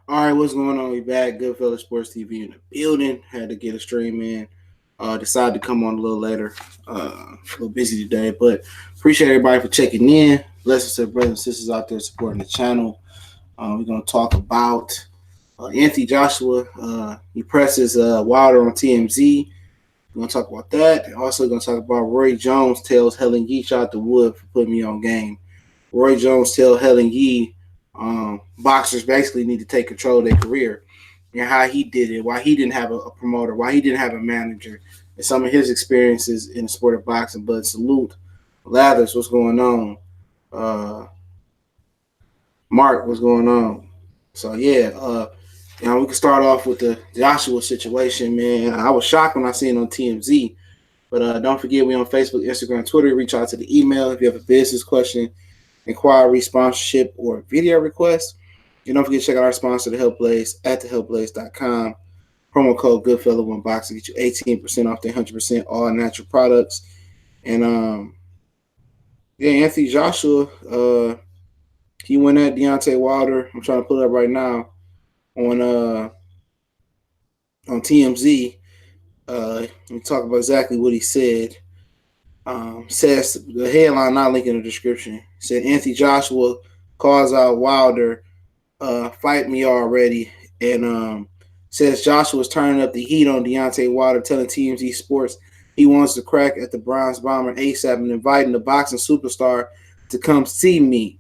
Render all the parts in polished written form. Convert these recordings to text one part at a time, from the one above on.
All right, what's going on? We back. Goodfellas Sports TV in the building. Had to get a stream in. Decided to come on a little later. A little busy today, but appreciate everybody for checking in. Blessings to the brothers and sisters out there supporting the channel. We're gonna talk about Anthony Joshua. He presses Wilder on TMZ. We're gonna talk about that. Also, gonna talk about Roy Jones tells Helen Yeech out the wood for putting me on game. Roy Jones tells Helen Yee boxers basically need to take control of their career and how he did it, why he didn't have a promoter, why he didn't have a manager, and some of his experiences in the sport of boxing. But salute Lathers, what's going on? Uh, Mark, what's going on? So yeah, we can start off with the Joshua situation, man. I was shocked when I seen it on TMZ. But don't forget, we on Facebook, Instagram, Twitter. Reach out to the email if you have a business question, inquiry, sponsorship, or video request. And don't forget to check out our sponsor, The Help Blaze, at thehelpblaze.com. Promo code Goodfellow1Box to get you 18% off their 100% all natural products. And Anthony Joshua, he went at Deontay Wilder. I'm trying to pull it up right now on TMZ. Let me talk about exactly what he said. Says the headline, not linked in the description, said Anthony Joshua calls out Wilder, fight me already, and says Joshua's turning up the heat on Deontay Wilder, telling TMZ Sports he wants to crack at the bronze bomber ASAP and inviting the boxing superstar to come see me.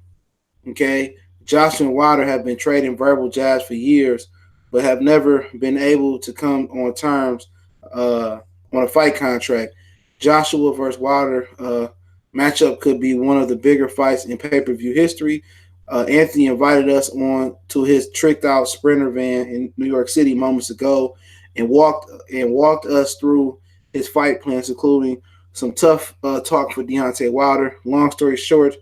Okay, Joshua and Wilder have been trading verbal jabs for years, but have never been able to come on terms on a fight contract. Joshua versus Wilder matchup could be one of the bigger fights in pay-per-view history. Anthony invited us on to his tricked-out Sprinter van in New York City moments ago, and walked us through his fight plans, including some tough talk for Deontay Wilder. Long story short,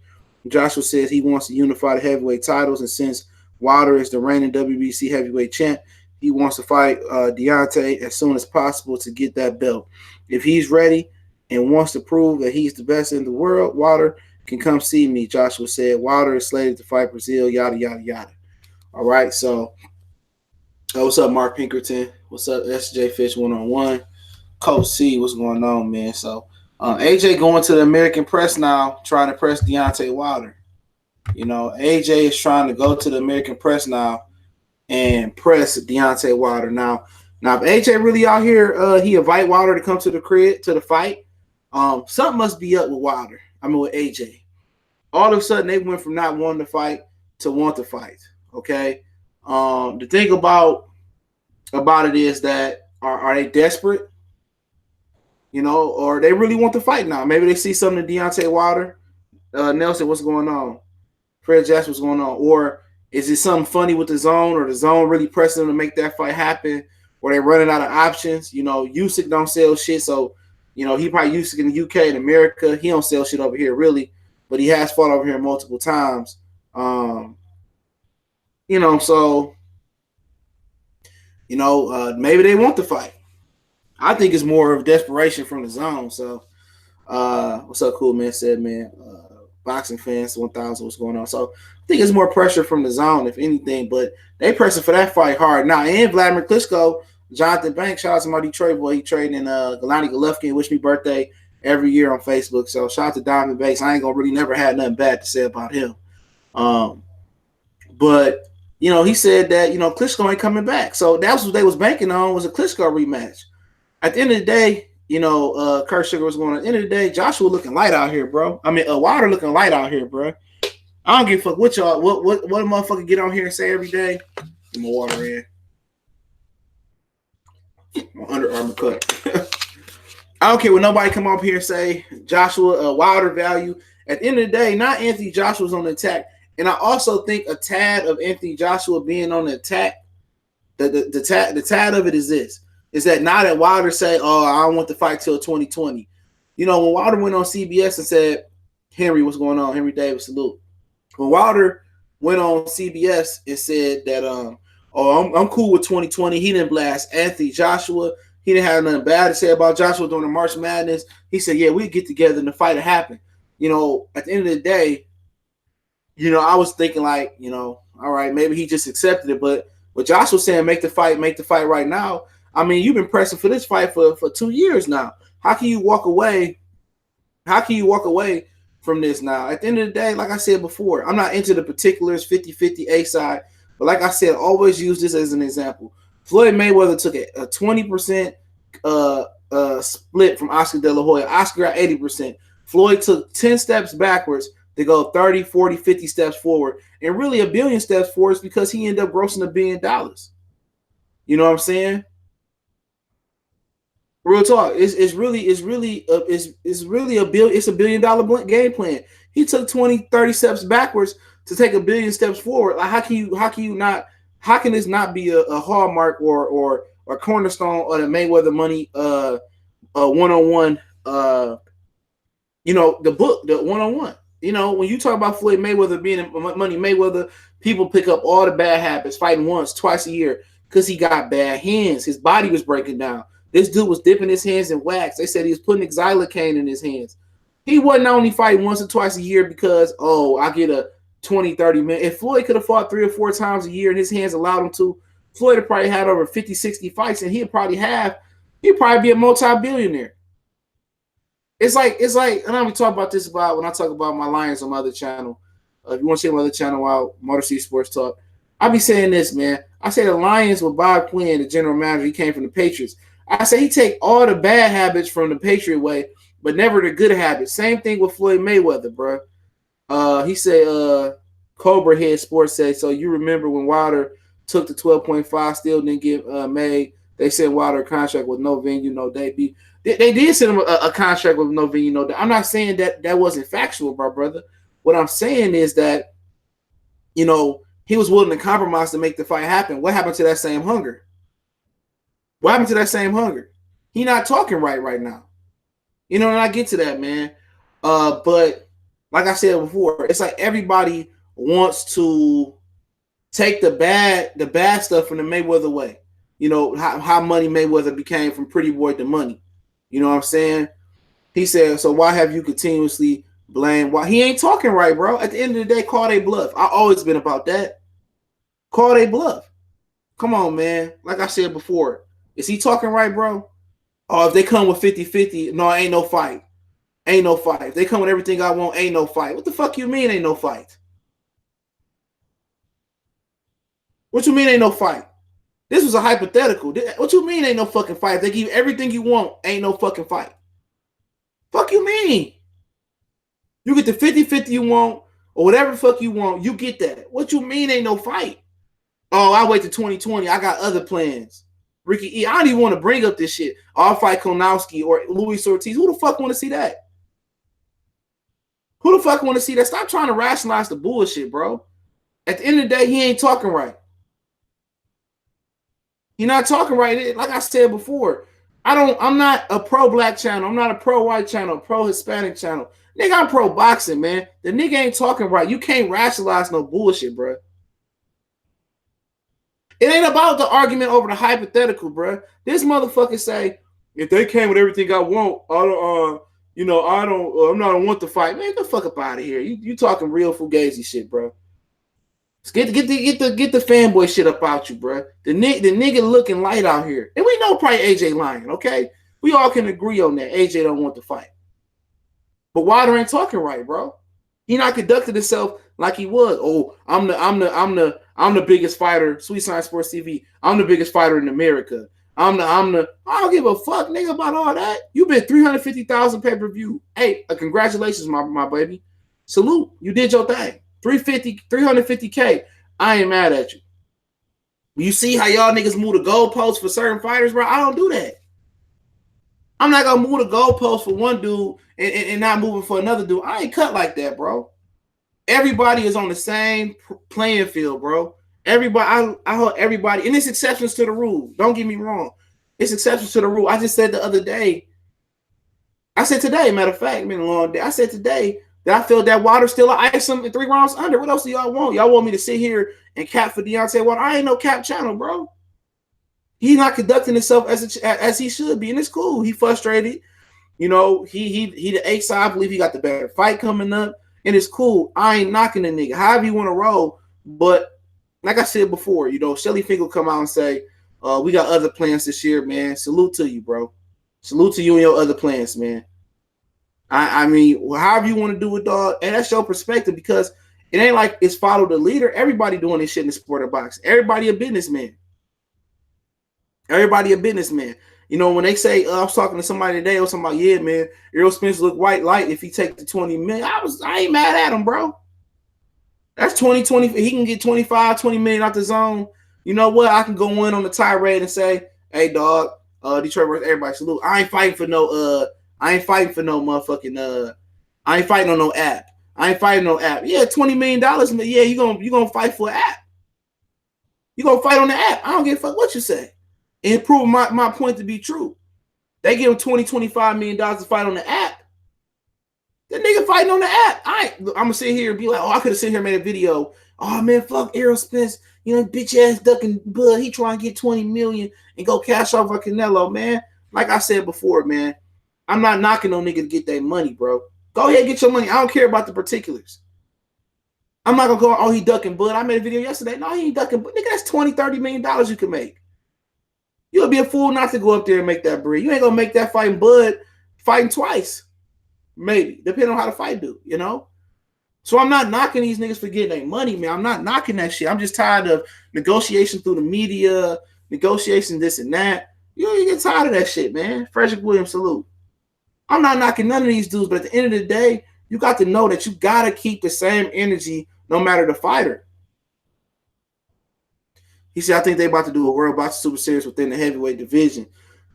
Joshua says he wants to unify the heavyweight titles, and since Wilder is the reigning WBC heavyweight champ, he wants to fight Deontay as soon as possible to get that belt. If he's ready and wants to prove that he's the best in the world, Wilder can come see me, Joshua said. Wilder is slated to fight Brazil, yada, yada, yada. All right, so what's up, Mark Pinkerton? What's up, SJ Fish 101? Coach C, what's going on, man? So AJ going to the American press now, trying to press Deontay Wilder. You know, AJ is trying to go to the American press now and press Deontay Wilder. Now if AJ really out here, he invite Wilder to come to the crib to the fight. Something must be up with Wilder. I mean, with AJ. All of a sudden, they went from not wanting to fight to want to fight. Okay. The thing about it is that are they desperate? You know, or they really want to fight now? Maybe they see something in Deontay Wilder. Nelson, what's going on? Fred Jasper, what's going on? Or is it something funny with the zone, or the zone really pressing them to make that fight happen, or they running out of options? You know, Usyk don't sell shit, so you know he probably Usyk in the UK and America. He don't sell shit over here really, but he has fought over here multiple times. You know, so maybe they want to fight. I think it's more of desperation from the zone. So, what's up, cool man? Said man, boxing fans 1000. What's going on? So I think it's more pressure from the zone, if anything. But they pressing for that fight hard now. And Vladimir Klitschko, Jonathan Banks, shout out to my Detroit boy. He trading in Galani Golovkin. Wish me birthday every year on Facebook. So shout out to Diamond Banks. I ain't gonna really never had nothing bad to say about him. But you know, he said that Klitschko ain't coming back. So that's what they was banking on, was a Klitschko rematch. At the end of the day, Kurt Sugar was going on. At the end of the day, Joshua looking light out here, bro. I mean, Wilder looking light out here, bro. I don't give a fuck what y'all, what a motherfucker get on here and say every day. Get my water in. My Under Armour cut. I don't care what nobody come up here and say Joshua Wilder value. At the end of the day, not Anthony Joshua's on the attack. And I also think a tad of Anthony Joshua being on the attack, the tad of it is this. Is that now that Wilder say, oh, I don't want to fight till 2020. You know, when Wilder went on CBS and said, Henry, what's going on? Henry Davis, salute. When Wilder went on CBS and said that, I'm cool with 2020. He didn't blast Anthony Joshua. He didn't have nothing bad to say about Joshua during the March Madness. He said, yeah, we get together and the fight will happen. You know, at the end of the day, I was thinking like, all right, maybe he just accepted it. But What Josh was saying, make the fight right now. I mean, you've been pressing for this fight for 2 years now. How can you walk away? How can you walk away from this now? At the end of the day, like I said before, I'm not into the particulars 50-50 A side, but like I said, always use this as an example. Floyd Mayweather took a 20% split from Oscar De La Hoya. Oscar got 80%. Floyd took 10 steps backwards to go 30, 40, 50 steps forward. And really a billion steps forward because he ended up grossing $1 billion. You know what I'm saying? Real talk. It's really $1 billion game plan. He took 20, 30 steps backwards to take $1 billion steps forward. Like how can this not be a hallmark or a cornerstone of the Mayweather money one-on-one the book, the one-on-one. When you talk about Floyd Mayweather being a Money Mayweather, people pick up all the bad habits, fighting once, twice a year, because he got bad hands. His body was breaking down. This dude was dipping his hands in wax. They said he was putting xylocaine in his hands. He wasn't only fighting once or twice a year because, I get a 20, 30 minutes. If Floyd could have fought 3 or 4 times a year and his hands allowed him to, Floyd would probably had over 50, 60 fights, and he'd probably be a multi-billionaire. It's like, and I'm talk about this when I talk about my Lions on my other channel. If you want to check my other channel out, Motor City Sports Talk, I be saying this, man. I say the Lions with Bob Quinn, the general manager, he came from the Patriots. I say he take all the bad habits from the Patriot way, but never the good habits. Same thing with Floyd Mayweather, bro. He said, Cobra Head Sports said, so you remember when Wilder took the 12.5, still didn't get made. They sent Wilder a contract with no venue, no debut. They did send him a contract with no venue, no. I'm not saying that wasn't factual, my brother. What I'm saying is that, he was willing to compromise to make the fight happen. What happened to that same hunger? What happened to that same hunger? He not talking right now. And I get to that, man. But like I said before, it's like everybody wants to take the bad stuff from the Mayweather way. How Money Mayweather became from pretty boy to money. You know what I'm saying? He said, so why have you continuously blamed? Why he ain't talking right, bro? At the end of the day, call they bluff. I always been about that. Call they bluff. Come on, man. Like I said before, is he talking right, bro? Or if they come with 50-50, no, ain't no fight. Ain't no fight. If they come with everything I want, ain't no fight. What the fuck you mean ain't no fight? What you mean ain't no fight? This was a hypothetical. What you mean ain't no fucking fight? If they give you everything you want, ain't no fucking fight. Fuck you mean? You get the 50-50 you want, or whatever the fuck you want, you get that. What you mean ain't no fight? Oh, I wait to 2020. I got other plans. Ricky E. I don't even want to bring up this shit. I'll fight Konowski or Luis Ortiz. Who the fuck want to see that? Who the fuck want to see that? Stop trying to rationalize the bullshit, bro. At the end of the day, he ain't talking right. He not talking right. Like I said before, I'm not a pro-black channel. I'm not a pro-white channel, pro-Hispanic channel. Nigga, I'm pro-boxing, man. The nigga ain't talking right. You can't rationalize no bullshit, bro. It ain't about the argument over the hypothetical, bro. This motherfucker say, if they came with everything I want, I'm not want to fight. Man, get the fuck up out of here. You talking real fugazi shit, bro. Get the fanboy shit up out you, bro. The nigga looking light out here. And we know probably AJ lying, okay? We all can agree on that. AJ don't want to fight. But Wilder ain't talking right, bro. He not conducted himself like he was. Oh, I'm the biggest fighter, Sweet Science Sports TV. I'm the biggest fighter in America. I don't give a fuck, nigga, about all that. You been 350,000 pay-per-view. Hey, congratulations, my baby. Salute. You did your thing. 350K. I ain't mad at you. You see how y'all niggas move the goalposts for certain fighters, bro? I don't do that. I'm not gonna move the goalposts for one dude and not moving for another dude. I ain't cut like that, bro. Everybody is on the same playing field, bro. Everybody, I hold everybody, and it's exceptions to the rule. Don't get me wrong. It's exceptions to the rule. I just said the other day. I said today, matter of fact, been a long day. I said today that I feel that Wilder still ice him in 3 rounds under. What else do y'all want? Y'all want me to sit here and cap for Deontay Wilder? I ain't no cap channel, bro. He's not conducting himself as he should be, and it's cool. He frustrated. He the A side. I believe he got the better fight coming up, and it's cool. I ain't knocking the nigga. However you want to roll, but like I said before, Shelly Fink will come out and say, we got other plans this year, man. Salute to you, bro. Salute to you and your other plans, man. I mean, however you want to do it, dog, and that's your perspective, because it ain't like it's follow the leader. Everybody doing this shit in the sport of boxing. Everybody a businessman. Everybody a businessman. When they say, I was talking to somebody today, or somebody, yeah, man, Errol Spence look white light if he take the 20 million. I ain't mad at him, bro. That's 20. He can get 25, 20 million out the zone. You know what? I can go in on the tirade and say, hey, dog, Detroit versus everybody, salute. I ain't fighting for no motherfucking I ain't fighting on no app. Yeah, $20 million. Yeah, you gonna fight for an app. You gonna fight on the app. I don't give a fuck what you say. And prove my point to be true. They give him $20-25 million to fight on the app. That nigga fighting on the app. I'm gonna sit here and be like, I could have sit here and made a video. Oh man, fuck Errol Spence. Bitch ass ducking Bud. He trying to get 20 million and go cash off for Canelo, man. Like I said before, man, I'm not knocking no nigga to get that money, bro. Go ahead and get your money. I don't care about the particulars. I'm not gonna go, oh, he ducking Bud. I made a video yesterday. No, he ain't ducking Bud. Nigga, that's $20-30 million you can make. You'll be a fool not to go up there and make that bread. You ain't gonna make that fighting Bud fighting twice. Maybe. Depending on how the fight do, So I'm not knocking these niggas for getting their money, man. I'm not knocking that shit. I'm just tired of negotiation through the media, negotiation this and that. You get tired of that shit, man. Frederick Williams, salute. I'm not knocking none of these dudes, but at the end of the day, you got to know that you got to keep the same energy no matter the fighter. He said, I think they about to do a World Boxing Super Series within the heavyweight division.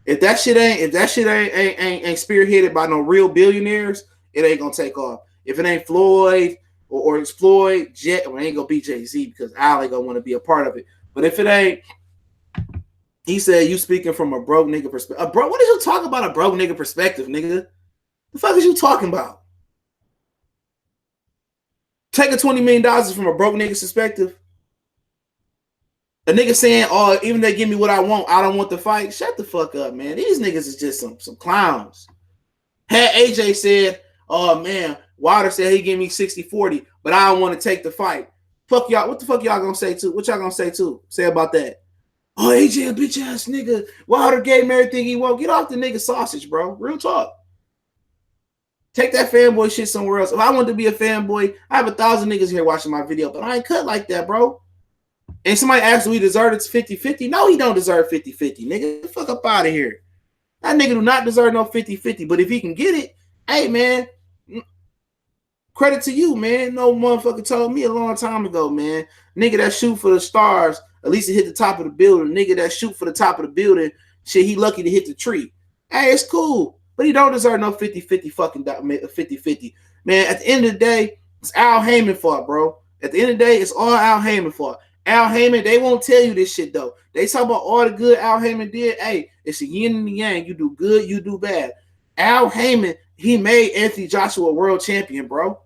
If that shit ain't spearheaded by no real billionaires, it ain't gonna take off. If it ain't Floyd or it's Floyd, Jet, it ain't gonna be Jay-Z because Al ain't gonna want to be a part of it. But if it ain't, he said, you speaking from a broke nigga perspective. Bro, what is you talking about a broke nigga perspective, nigga? The fuck is you talking about? Taking $20 million from a broke nigga's perspective? A nigga saying, oh, even if they give me what I want, I don't want the fight. Shut the fuck up, man. These niggas is just some clowns. Had AJ said, oh, man, Wilder said he give me 60-40, but I don't want to take the fight. Fuck y'all. What the fuck y'all gonna say too? What y'all gonna say too? Say about that? Oh, AJ a bitch ass nigga. Wilder gave him everything he want. Get off the nigga sausage, bro. Real talk. Take that fanboy shit somewhere else. If I wanted to be a fanboy, I have 1,000 niggas here watching my video, but I ain't cut like that, bro. And somebody asked me, he deserved it's 50-50. No, he don't deserve 50-50, nigga. Get the fuck up out of here. That nigga do not deserve no 50-50. But if he can get it, hey, man, credit to you, man. No motherfucker told me a long time ago, man. Nigga that shoot for the stars, at least he hit the top of the building. Nigga that shoot for the top of the building, shit, he lucky to hit the tree. Hey, it's cool. But he don't deserve no 50-50 fucking 50-50. Man, at the end of the day, it's Al Heyman fault, bro. At the end of the day, it's all Al Heyman fault. Al Heyman, they won't tell you this shit, though. They talk about all the good Al Heyman did. Hey, it's a yin and the yang. You do good, you do bad. Al Heyman, he made Anthony Joshua a world champion, bro.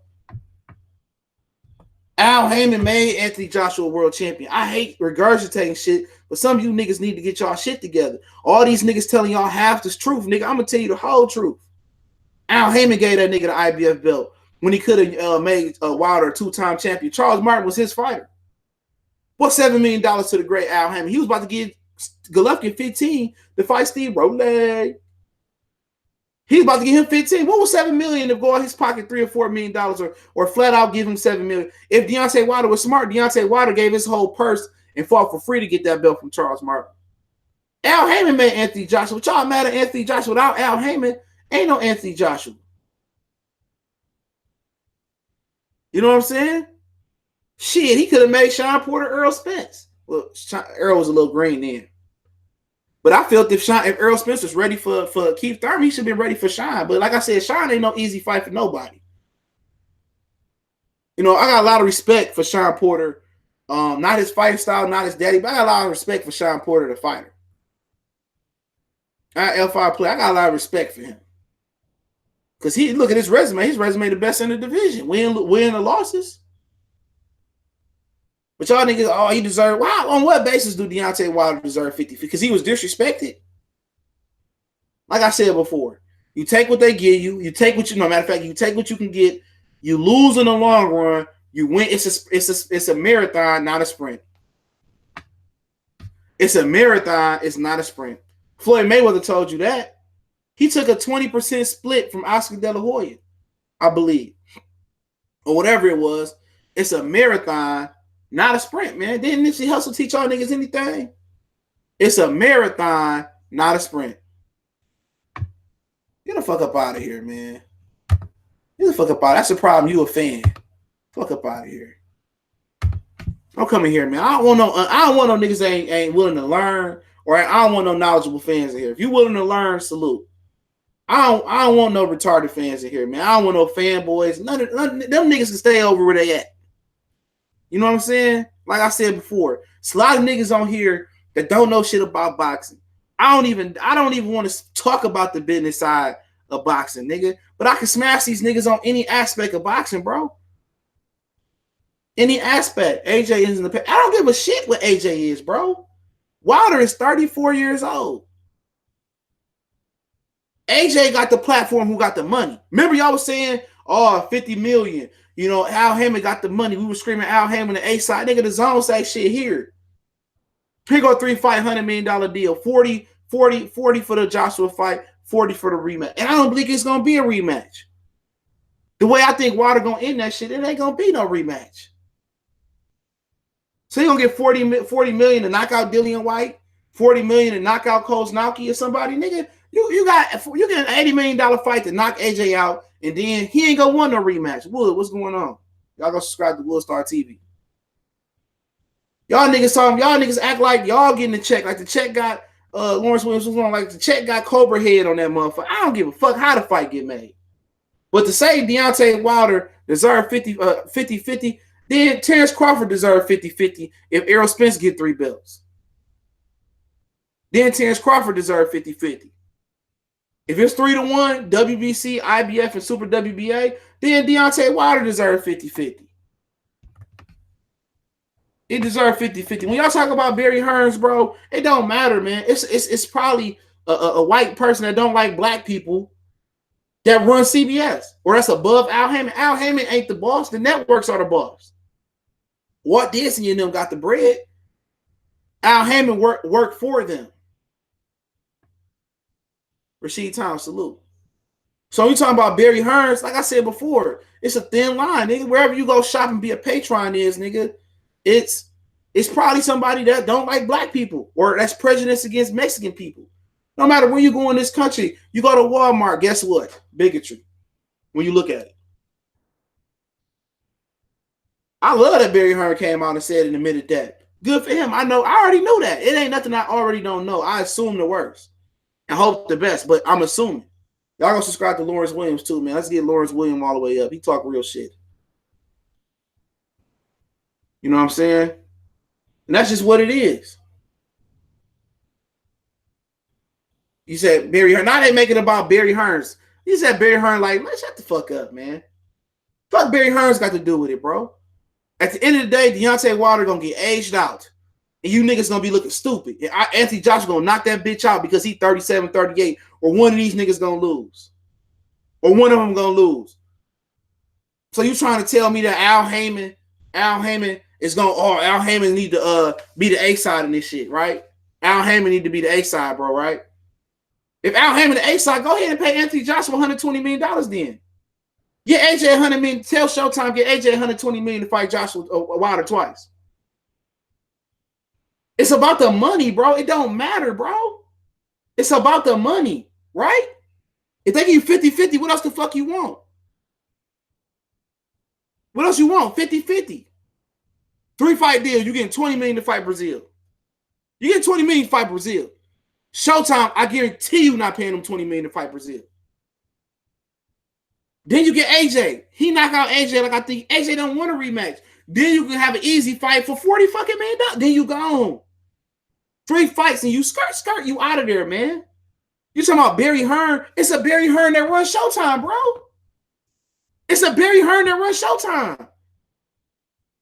Al Heyman made Anthony Joshua a world champion. I hate regurgitating shit, but some of you niggas need to get y'all shit together. All these niggas telling y'all half the truth, nigga. I'm going to tell you the whole truth. Al Heyman gave that nigga the IBF belt when he could have made Wilder a two-time champion. Charles Martin was his fighter. What $7 million to the great Al Heyman? He was about to give Golovkin 15 to fight Steve Rowley. He was about to give him 15. What was $7 million to go in his pocket, $3 or $4 million, or flat out give him $7 million? If Deontay Wilder was smart, Deontay Wilder gave his whole purse and fought for free to get that belt from Charles Martin. Al Heyman made Anthony Joshua. What y'all mad at Anthony Joshua? Without Al Heyman, ain't no Anthony Joshua. You know what I'm saying? Shit, he could have made Sean Porter Errol Spence. Well, Errol was a little green then. But I felt if Errol Spence was ready for Keith Thurman, he should have been ready for Sean. But like I said, Sean ain't no easy fight for nobody. You know, I got a lot of respect for Sean Porter. Not his fight style, not his daddy, but I got a lot of respect for Sean Porter, the fighter. L5 play, I got a lot of respect for him. Because look at his resume. His resume the best in the division. Win the losses. But y'all niggas, oh, he deserved. Wow, on what basis do Deontay Wilder deserve 50? Because he was disrespected. Like I said before, you take what they give you. You take what you know. Matter of fact, you take what you can get. You lose in the long run. You win. It's a marathon, not a sprint. It's a marathon. It's not a sprint. Floyd Mayweather told you that. He took a 20% split from Oscar De La Hoya, I believe, or whatever it was. It's a marathon, not a sprint, man. Didn't Nipsey Hussle teach y'all niggas anything? It's a marathon, not a sprint. Get the fuck up out of here, man. Get the fuck up out. That's the problem. You a fan. Fuck up out of here. Don't come in here, man. I don't want no niggas ain't willing to learn, or I don't want no knowledgeable fans in here. If you willing to learn, salute. I don't want no retarded fans in here, man. I don't want no fanboys. None of them niggas can stay over where they at. You know what I'm saying? Like I said before, it's a lot of niggas on here that don't know shit about boxing. I don't even want to talk about the business side of boxing, nigga. But I can smash these niggas on any aspect of boxing, bro. Any aspect. AJ is in the. I don't give a shit what AJ is, bro. Wilder is 34 years old. AJ got the platform, who got the money. Remember y'all was saying, oh, 50 million. You know, Al Hammond got the money. We were screaming Al Hammond the A side. Nigga, the zone say shit here. Here go 3 fight, $100 million deal. 40 for the Joshua fight, 40 for the rematch. And I don't think it's going to be a rematch. The way I think Wilder going to end that shit, it ain't going to be no rematch. So you're going to get 40 million to knock out Dillian White, 40 million to knock out Koznauki or somebody. Nigga, you get an $80 million fight to knock AJ out, and then he ain't going to want no rematch. Wood, what's going on? Y'all go subscribe to Woodstar TV. Y'all niggas act like y'all getting the check. Like the check got Lawrence Williams was on, like the check got Cobra Head on that motherfucker. I don't give a fuck how the fight get made. But to say Deontay Wilder deserved 50-50, then Terrence Crawford deserved 50-50 if Errol Spence get 3 belts. Then Terrence Crawford deserved 50-50. If it's 3-1, WBC, IBF, and Super WBA, then Deontay Wilder deserved 50-50. It deserved 50-50. When y'all talk about Barry Hearns, bro, it don't matter, man. It's probably a white person that don't like black people that run CBS, or that's above Al Hammond. Al Hammond ain't the boss. The networks are the boss. Walt Disney and them got the bread. Al Hammond worked for them. Rashid Thomas, salute. So you talking about Barry Hearns, like I said before, it's a thin line, nigga. Wherever you go shop and be a patron is, nigga, it's probably somebody that don't like black people or that's prejudiced against Mexican people. No matter where you go in this country, you go to Walmart, guess what? Bigotry. When you look at it. I love that Barry Hearns came out and said and admitted that. Good for him. I already know that. It ain't nothing I already don't know. I assume the worst and hope the best, but I'm assuming. Y'all gonna subscribe to Lawrence Williams too, man. Let's get Lawrence Williams all the way up. He talk real shit. You know what I'm saying? And that's just what it is. You said Barry Hearns. Now they make it about Barry Hearns. You said Barry Hearns, like, man, shut the fuck up, man. Fuck Barry Hearns got to do with it, bro. At the end of the day, Deontay Wilder gonna get aged out. And you niggas gonna be looking stupid. And Anthony Joshua gonna knock that bitch out because he 37, 38, or one of these niggas gonna lose. Or one of them gonna lose. So you trying to tell me that Al Hammond is gonna, Al Hammond need to be the A side in this shit, right? Al Hammond need to be the A side, bro, right? If Al Hammond the A side, go ahead and pay Anthony Joshua $120 million then. Get AJ $100 million. Tell Showtime, get AJ $120 million to fight Joshua Wilder twice. It's about the money, bro. It don't matter, bro. It's about the money, right? If they give you 50-50, what else the fuck you want? What else you want? 50-50. 3-fight deal, you getting $20 million to fight Brazil. You get $20 million to fight Brazil. Showtime, I guarantee you not paying them $20 million to fight Brazil. Then you get AJ. He knock out AJ like I think AJ don't want a rematch. Then you can have an easy fight for $40 fucking million. Then you go home. 3 fights and you skirt, you out of there, man. You talking about Barry Hearn? It's a Barry Hearn that runs Showtime, bro. It's a Barry Hearn that runs Showtime.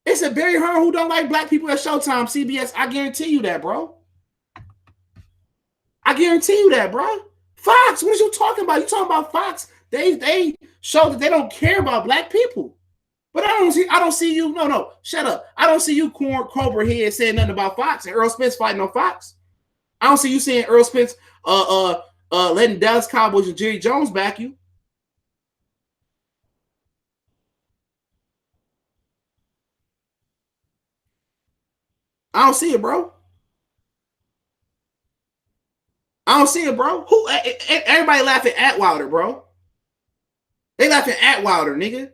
It's a Barry Hearn who don't like black people at Showtime, CBS. I guarantee you that, bro. I guarantee you that, bro. Fox, what are you talking about? You talking about Fox? They show that they don't care about black people. But I don't see you. No, shut up. I don't see you Cobra Head saying nothing about Fox and Earl Spence fighting on Fox. I don't see you saying Earl Spence letting Dallas Cowboys and Jerry Jones back you. I don't see it, bro. I don't see it, bro. Who? Everybody laughing at Wilder, bro. They laughing at Wilder, nigga.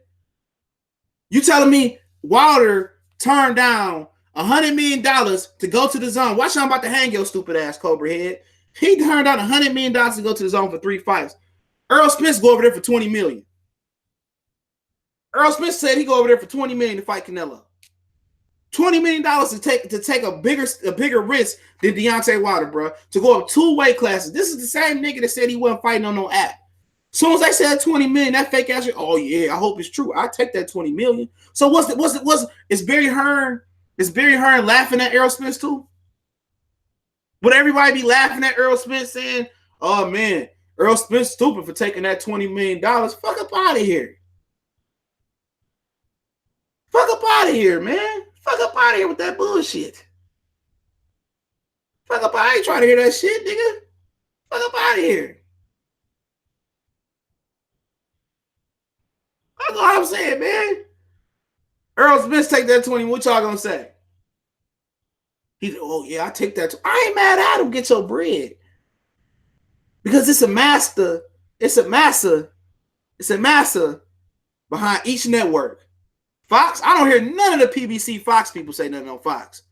You telling me Wilder turned down $100 million to go to the zone? Watch, I'm about to hang your stupid ass, Cobra Head. He turned down $100 million to go to the zone for 3 fights. Earl Spence go over there for $20 million. Earl Spence said he go over there for $20 million to fight Canelo. $20 million to take a bigger risk than Deontay Wilder, bro. To go up 2 weight classes. This is the same nigga that said he wasn't fighting on no app. As soon as I said $20 million, that fake ass shit, oh yeah, I hope it's true. I take that $20 million. So is Barry Hearn laughing at Earl Spence too? Would everybody be laughing at Earl Spence saying, oh man, Earl Spence stupid for taking that $20 million? Fuck up out of here. Fuck up out of here, man. Fuck up out of here with that bullshit. Fuck up, I ain't trying to hear that shit, nigga. Fuck up out of here. That's all I'm saying, man. Earl Spence take that 20. What y'all gonna say? He's, oh yeah, I take that. I ain't mad at him. Get your bread. Because it's a master. It's a massa behind each network. Fox, I don't hear none of the PBC Fox people say nothing on Fox.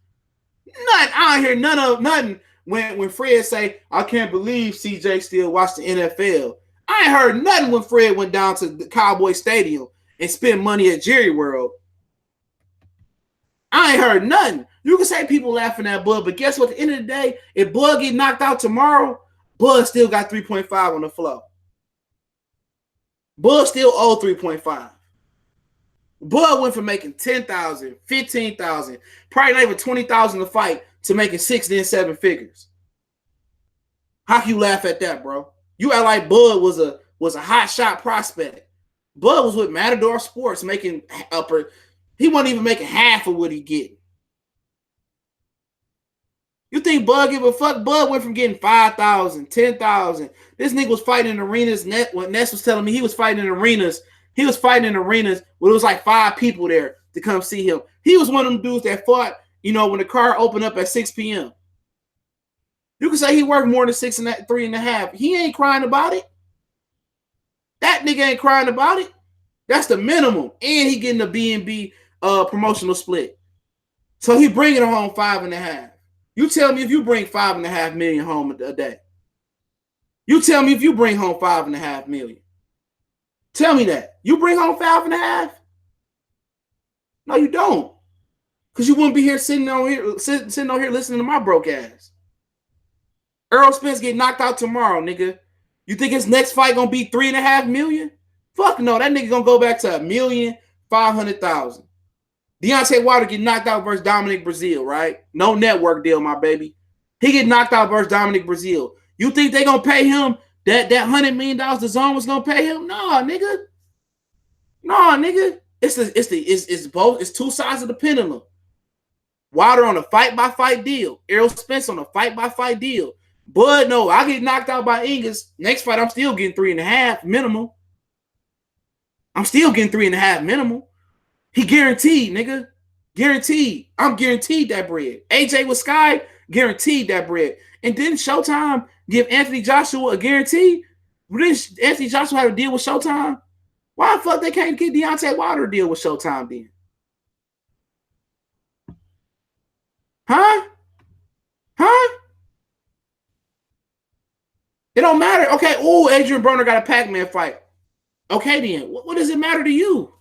None. I don't hear nothing when Fred say, I can't believe CJ still watched the NFL. I ain't heard nothing when Fred went down to the Cowboy Stadium and spent money at Jerry World. I ain't heard nothing. You can say people laughing at Bud, but guess what? At the end of the day, if Bud get knocked out tomorrow, Bud still got 3.5 on the floor. Bud still owed 3.5. Bud went from making 10,000, 15,000, probably not even 20,000 to fight to making 6 then 7 figures. How can you laugh at that, bro? You act like Bud was a hot shot prospect. Bud was with Matador Sports making upper. He wasn't even making half of what he getting. You think Bud give a fuck? Bud went from getting 5,000, 10,000. This nigga was fighting in arenas. What Ness was telling me, he was fighting in arenas. He was fighting in arenas where it was like 5 people there to come see him. He was one of them dudes that fought, when the car opened up at 6 p.m. You can say he worked more than 3.5. He ain't crying about it. That nigga ain't crying about it. That's the minimum. And he getting a B&B promotional split. So he bringing home 5.5. You tell me if you bring 5.5 million home a day. You tell me if you bring home 5.5 million. Tell me that. You bring home 5.5? No, you don't. Because you wouldn't be here sitting on here listening to my broke ass. Earl Spence get knocked out tomorrow, nigga. You think his next fight gonna be 3.5 million? Fuck no, that nigga gonna go back to 1,500,000. Deontay Wilder get knocked out versus Dominic Brazil, right? No network deal, my baby. He get knocked out versus Dominic Brazil. You think they gonna pay him that $100 million the zone was gonna pay him? No, nigga. It's both. It's 2 sides of the pendulum. Wilder on a fight-by-fight deal. Errol Spence on a fight-by-fight deal. Bud, no, I get knocked out by Ingus. Next fight, I'm still getting 3.5 minimum. I'm still getting 3.5 minimum. He guaranteed, nigga. Guaranteed. I'm guaranteed that bread. AJ with Sky, guaranteed that bread. And didn't Showtime give Anthony Joshua a guarantee? Didn't Anthony Joshua have a deal with Showtime? Why the fuck they can't get Deontay Wilder a deal with Showtime then? Huh? It don't matter. Okay, Adrian Broner got a Pac-Man fight. Okay then, what does it matter to you?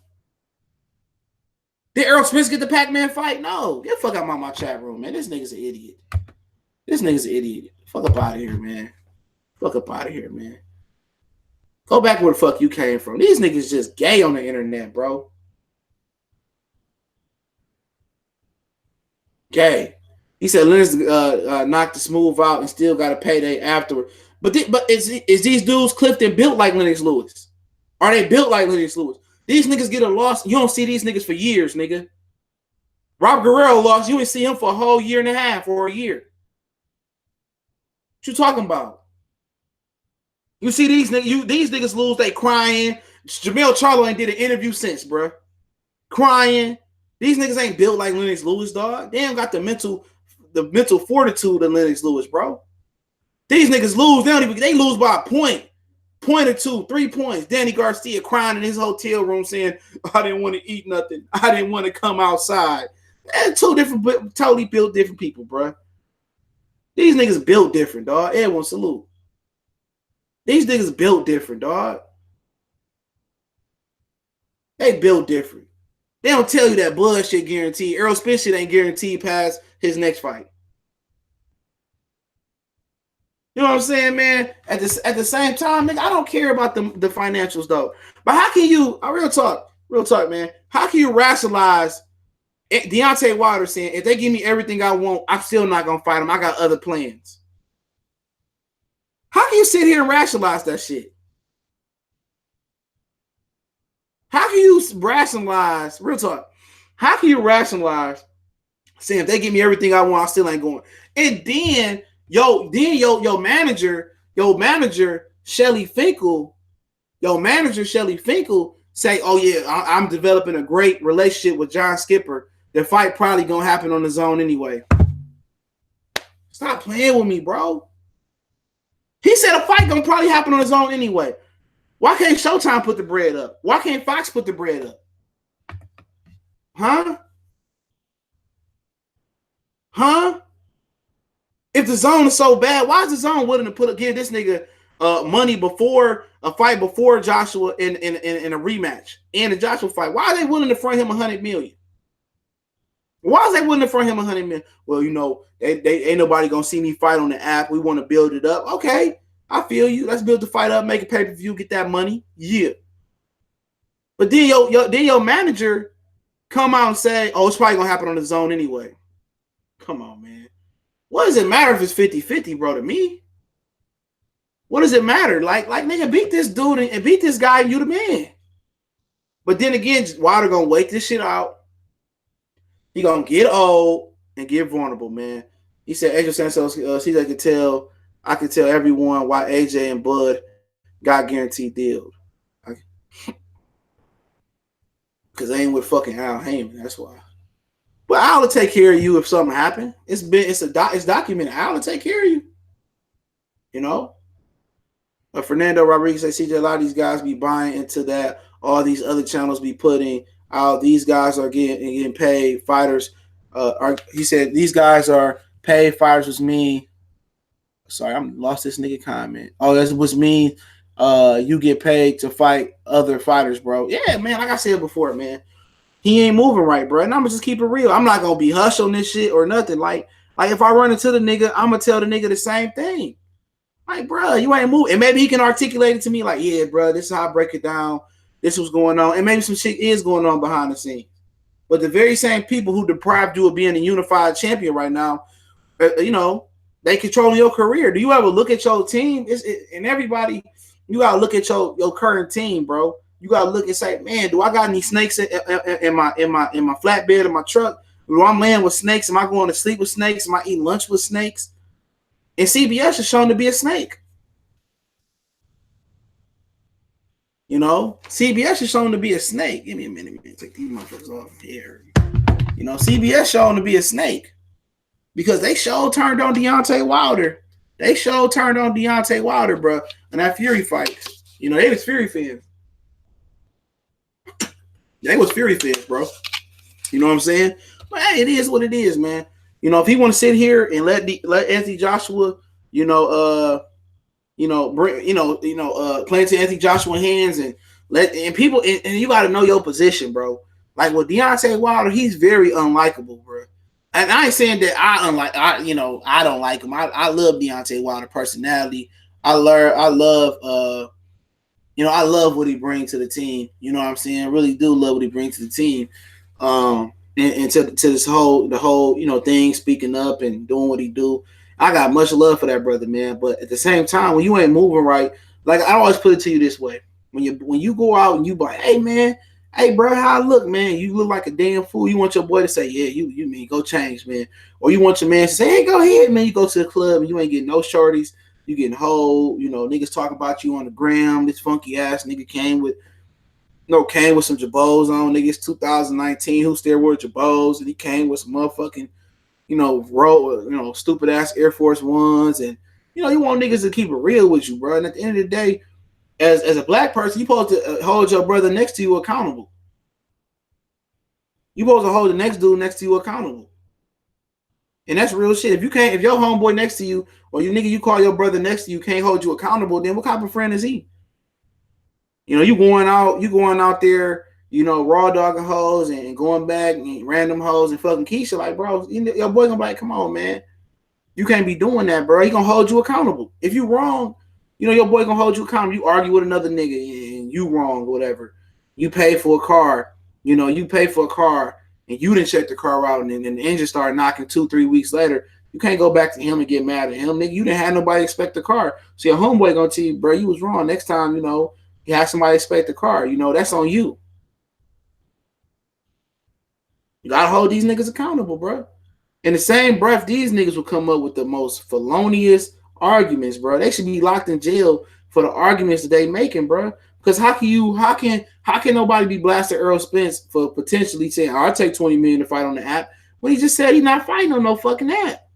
Did Errol Spence get the Pac-Man fight? No. Get the fuck out of my chat room, man. This nigga's an idiot. Fuck up out of here, man. Go back where the fuck you came from. These niggas just gay on the internet, bro. Gay. He said Lennox knocked the smooth out and still got a payday afterward. But is these dudes Clifton built like Lennox Lewis? Are they built like Lennox Lewis? These niggas get a loss. You don't see these niggas for years, nigga. Rob Guerrero lost. You didn't see him for a whole year and a half or a year. What you talking about? You see these niggas lose, they crying. Jamel Charlo ain't did an interview since, bro. Crying. These niggas ain't built like Lennox Lewis, dog. They ain't got the mental fortitude of Lennox Lewis, bro. These niggas lose. They lose by a point or two, 3 points. Danny Garcia crying in his hotel room saying, I didn't want to eat nothing. I didn't want to come outside. And two different, totally built different people, bro. These niggas built different, dog. Everyone salute. These niggas built different, dog. They built different. They don't tell you that blood shit guaranteed. Errol Spence shit ain't guaranteed past his next fight. You know what I'm saying, man? At the same time, nigga, I don't care about the financials though. But how can you, real talk, man? How can you rationalize Deontay Wilder saying, if they give me everything I want, I'm still not gonna fight them. I got other plans. How can you sit here and rationalize that shit? How can you rationalize, real talk, how can you rationalize saying if they give me everything I want, I still ain't going? And then your manager, Shelly Finkel, say, oh yeah, I'm developing a great relationship with John Skipper. The fight probably gonna happen on the zone anyway. Stop playing with me, bro. He said a fight gonna probably happen on the zone anyway. Why can't Showtime put the bread up? Why can't Fox put the bread up? Huh? If the zone is so bad, why is the zone willing to give this nigga money before a fight, before Joshua in a rematch and a Joshua fight? Why are they willing to front him $100 million? Why is they willing to front him $100 million? Well, you know, they ain't nobody gonna see me fight on the app. We want to build it up. Okay, I feel you. Let's build the fight up, make a pay-per-view, get that money. Yeah. But then your manager come out and say, oh, it's probably gonna happen on the zone anyway. Come on, man. What does it matter if it's 50-50, bro, to me? What does it matter? Like nigga, beat this dude and beat this guy and you the man. But then again, Wilder gonna wait this shit out. He gonna get old and get vulnerable, man. He said AJ Santos, I could tell everyone why AJ and Bud got guaranteed deals. Because they ain't with fucking Al Heyman, that's why. But Al will take care of you if something happened. It's documented. Al will take care of you. You know? Fernando Rodriguez said, CJ, a lot of these guys be buying into that. All these other channels be putting out. These guys are getting paid. Fighters he said these guys are paid. Fighters was me. Sorry, I'm lost this nigga comment. Oh, that was me. You get paid to fight other fighters, bro. Yeah, man. Like I said before, man. He ain't moving right, bro. And I'm gonna just keep it real. I'm not gonna be hush on this shit or nothing. Like if I run into the nigga, I'm gonna tell the nigga the same thing. Like, bro, you ain't moving. And maybe he can articulate it to me like, yeah, bro, this is how I break it down. This was going on. And maybe some shit is going on behind the scenes. But the very same people who deprived you of being a unified champion right now, you know, they controlling your career. Do you ever look at your team? And everybody, you got to look at your current team, bro. You got to look and say, man, do I got any snakes in my flatbed in my truck? Do I'm laying with snakes? Am I going to sleep with snakes? Am I eating lunch with snakes? And CBS is shown to be a snake. You know, CBS is shown to be a snake. Give me a minute, man. Take these motherfuckers off here. You know, CBS shown to be a snake because they turned on Deontay Wilder. Bro, in that Fury fight. You know, they was Fury fans. Bro. You know what I'm saying? But hey, it is what it is, man. You know, if he want to sit here and let Anthony Joshua, play into Anthony Joshua hands and people and you got to know your position, bro. Like with Deontay Wilder, he's very unlikable, bro. And I ain't saying that I don't like him. I love Deontay Wilder personality. I love what he brings to the team. You know what I'm saying? I really do love what he brings to the team. And to this whole thing, speaking up and doing what he do. I got much love for that brother, man. But at the same time, when you ain't moving right, like I always put it to you this way: when you go out and you be like, hey man, Hey, bro, how I look, man? You look like a damn fool. You want your boy to say, yeah, you mean go change, man. Or you want your man to say, hey, go ahead, man. You go to the club and you ain't getting no shorties. You getting whole, niggas talking about you on the gram. This funky ass nigga came with some Jabos on, nigga. It's 2019. Who still wear Jabos? And he came with some motherfucking, stupid ass Air Force Ones. And, you want niggas to keep it real with you, bro. And at the end of the day, as a black person, you supposed to hold your brother next to you accountable. You supposed to hold the next dude next to you accountable. And that's real shit. If your homeboy next to you, or you call your brother next to you can't hold you accountable, then what type of friend is he? You going out there, raw dogging hoes and going back and random hoes and fucking Keisha, like, bro, your boy gonna be like, come on, man. You can't be doing that, bro. He gonna hold you accountable. If you wrong, your boy gonna hold you accountable. You argue with another nigga and you wrong, whatever. You pay for a car, and you didn't check the car out, and then the engine started knocking 2-3 weeks later. You can't go back to him and get mad at him, nigga. You didn't have nobody expect the car. So your homeboy gonna tell you, bro, you was wrong. Next time, you have somebody expect the car. That's on you. You gotta hold these niggas accountable, bro. In the same breath, these niggas will come up with the most felonious arguments, bro. They should be locked in jail for the arguments that they making, bro. Because how can nobody be blasting Earl Spence for potentially saying, I'll take 20 million to fight on the app, when he just said he's not fighting on no fucking app?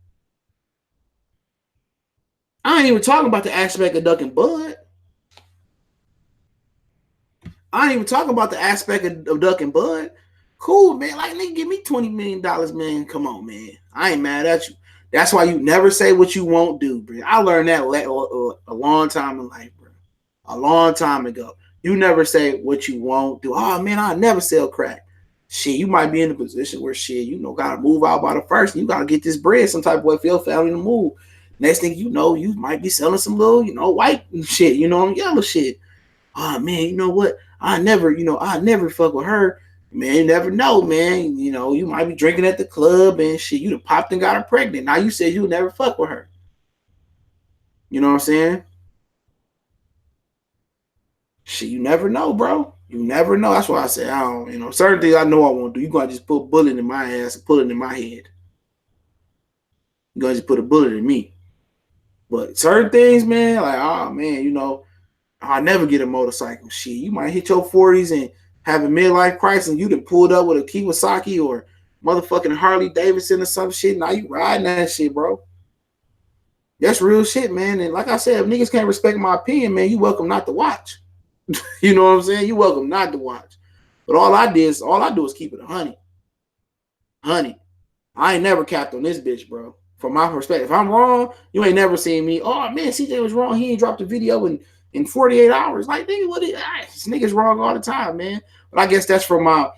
I ain't even talking about the aspect of ducking Bud. I ain't even talking about the aspect of ducking Bud. Cool, man. Like, nigga, give me $20 million, man. Come on, man. I ain't mad at you. That's why you never say what you won't do, bro. I learned that a long time in life, bro. A long time ago. You never say what you won't do. Oh, man, I'll never sell crack. Shit, you might be in a position where gotta move out by the first. You gotta get this bread some type of way for your family to move. Next thing you know, you might be selling some little, white shit, yellow shit. Oh, man, you know what? I never fuck with her. Man, you never know, man. You might be drinking at the club and shit. You done popped and got her pregnant. Now you said you would never fuck with her. You know what I'm saying? Shit, you never know, bro. You never know. That's why I say I don't, certain things I know I won't do. You gonna just put a bullet in my ass and pull it in my head. You gonna just put a bullet in me. But certain things, man, like, oh man, I'll never get a motorcycle. Shit, you might hit your 40s and have a midlife crisis and you done pulled up with a Kawasaki or motherfucking Harley Davidson or some shit. Now you riding that shit, bro. That's real shit, man. And like I said, if niggas can't respect my opinion, man, you welcome not to watch. You know what I'm saying? You welcome not to watch. But all I do is keep it 100. 100. I ain't never capped on this bitch, bro. From my perspective. If I'm wrong, you ain't never seen me. Oh man, CJ was wrong. He ain't dropped a video in 48 hours. Like, nigga, this nigga's wrong all the time, man. But I guess that's from my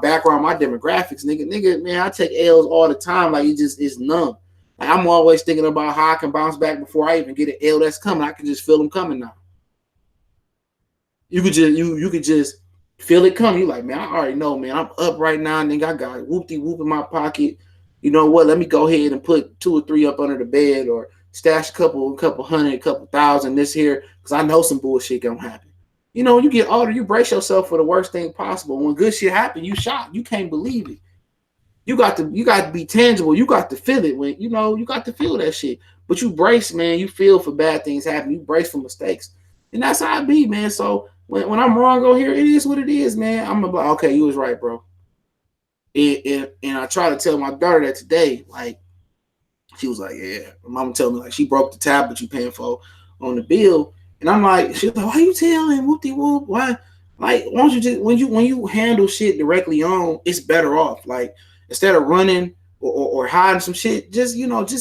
background, my demographics, nigga, man. I take L's all the time. Like, it's numb. Like, I'm always thinking about how I can bounce back before I even get an L that's coming. I can just feel them coming now. You could just feel it coming. You like, man, I already know, man. I'm up right now, nigga. I got whoop-de-whoop in my pocket. You know what? Let me go ahead and put 2 or 3 up under the bed or stash a couple hundred, a couple thousand this here because I know some bullshit gonna happen. You get older, you brace yourself for the worst thing possible. When good shit happen, you shocked. You can't believe it. You got to be tangible. You got to feel it when you got to feel that shit. But you brace, man. You feel for bad things happen. You brace for mistakes, and that's how I be, man. So when I'm wrong, go here. It is what it is, man. I'm gonna be like, okay, you was right, bro. And I try to tell my daughter that today, like, she was like, yeah. My mama told me, like, she broke the tablet you paying for on the bill. And I'm like, she was like, why you telling whoop-de-whoop? Why? Like, why don't you just, when you handle shit directly on, it's better off. Like, instead of running or hiding some shit, just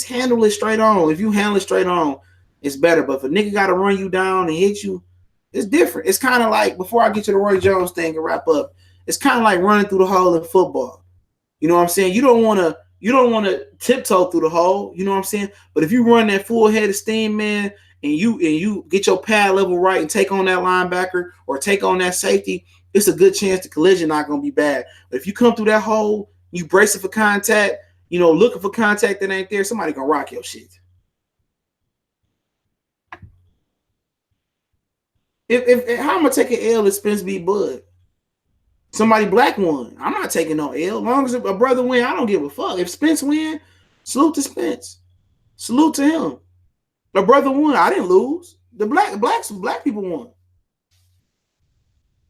handle it straight on. If you handle it straight on, it's better. But if a nigga got to run you down and hit you, it's different. It's kind of like, before I get to the Roy Jones thing and wrap up, it's kind of like running through the hole in football. You know what I'm saying? You don't want to tiptoe through the hole. You know what I'm saying? But if you run that full head of steam, man, and you get your pad level right and take on that linebacker or take on that safety, it's a good chance the collision not going to be bad. But if you come through that hole, you bracing for contact, looking for contact that ain't there, somebody going to rock your shit. If how am I going to take an L if Spence beat Bud? Somebody black won. I'm not taking no L. As long as a brother win, I don't give a fuck. If Spence win, salute to Spence. Salute to him. A brother won. I didn't lose. The black people won.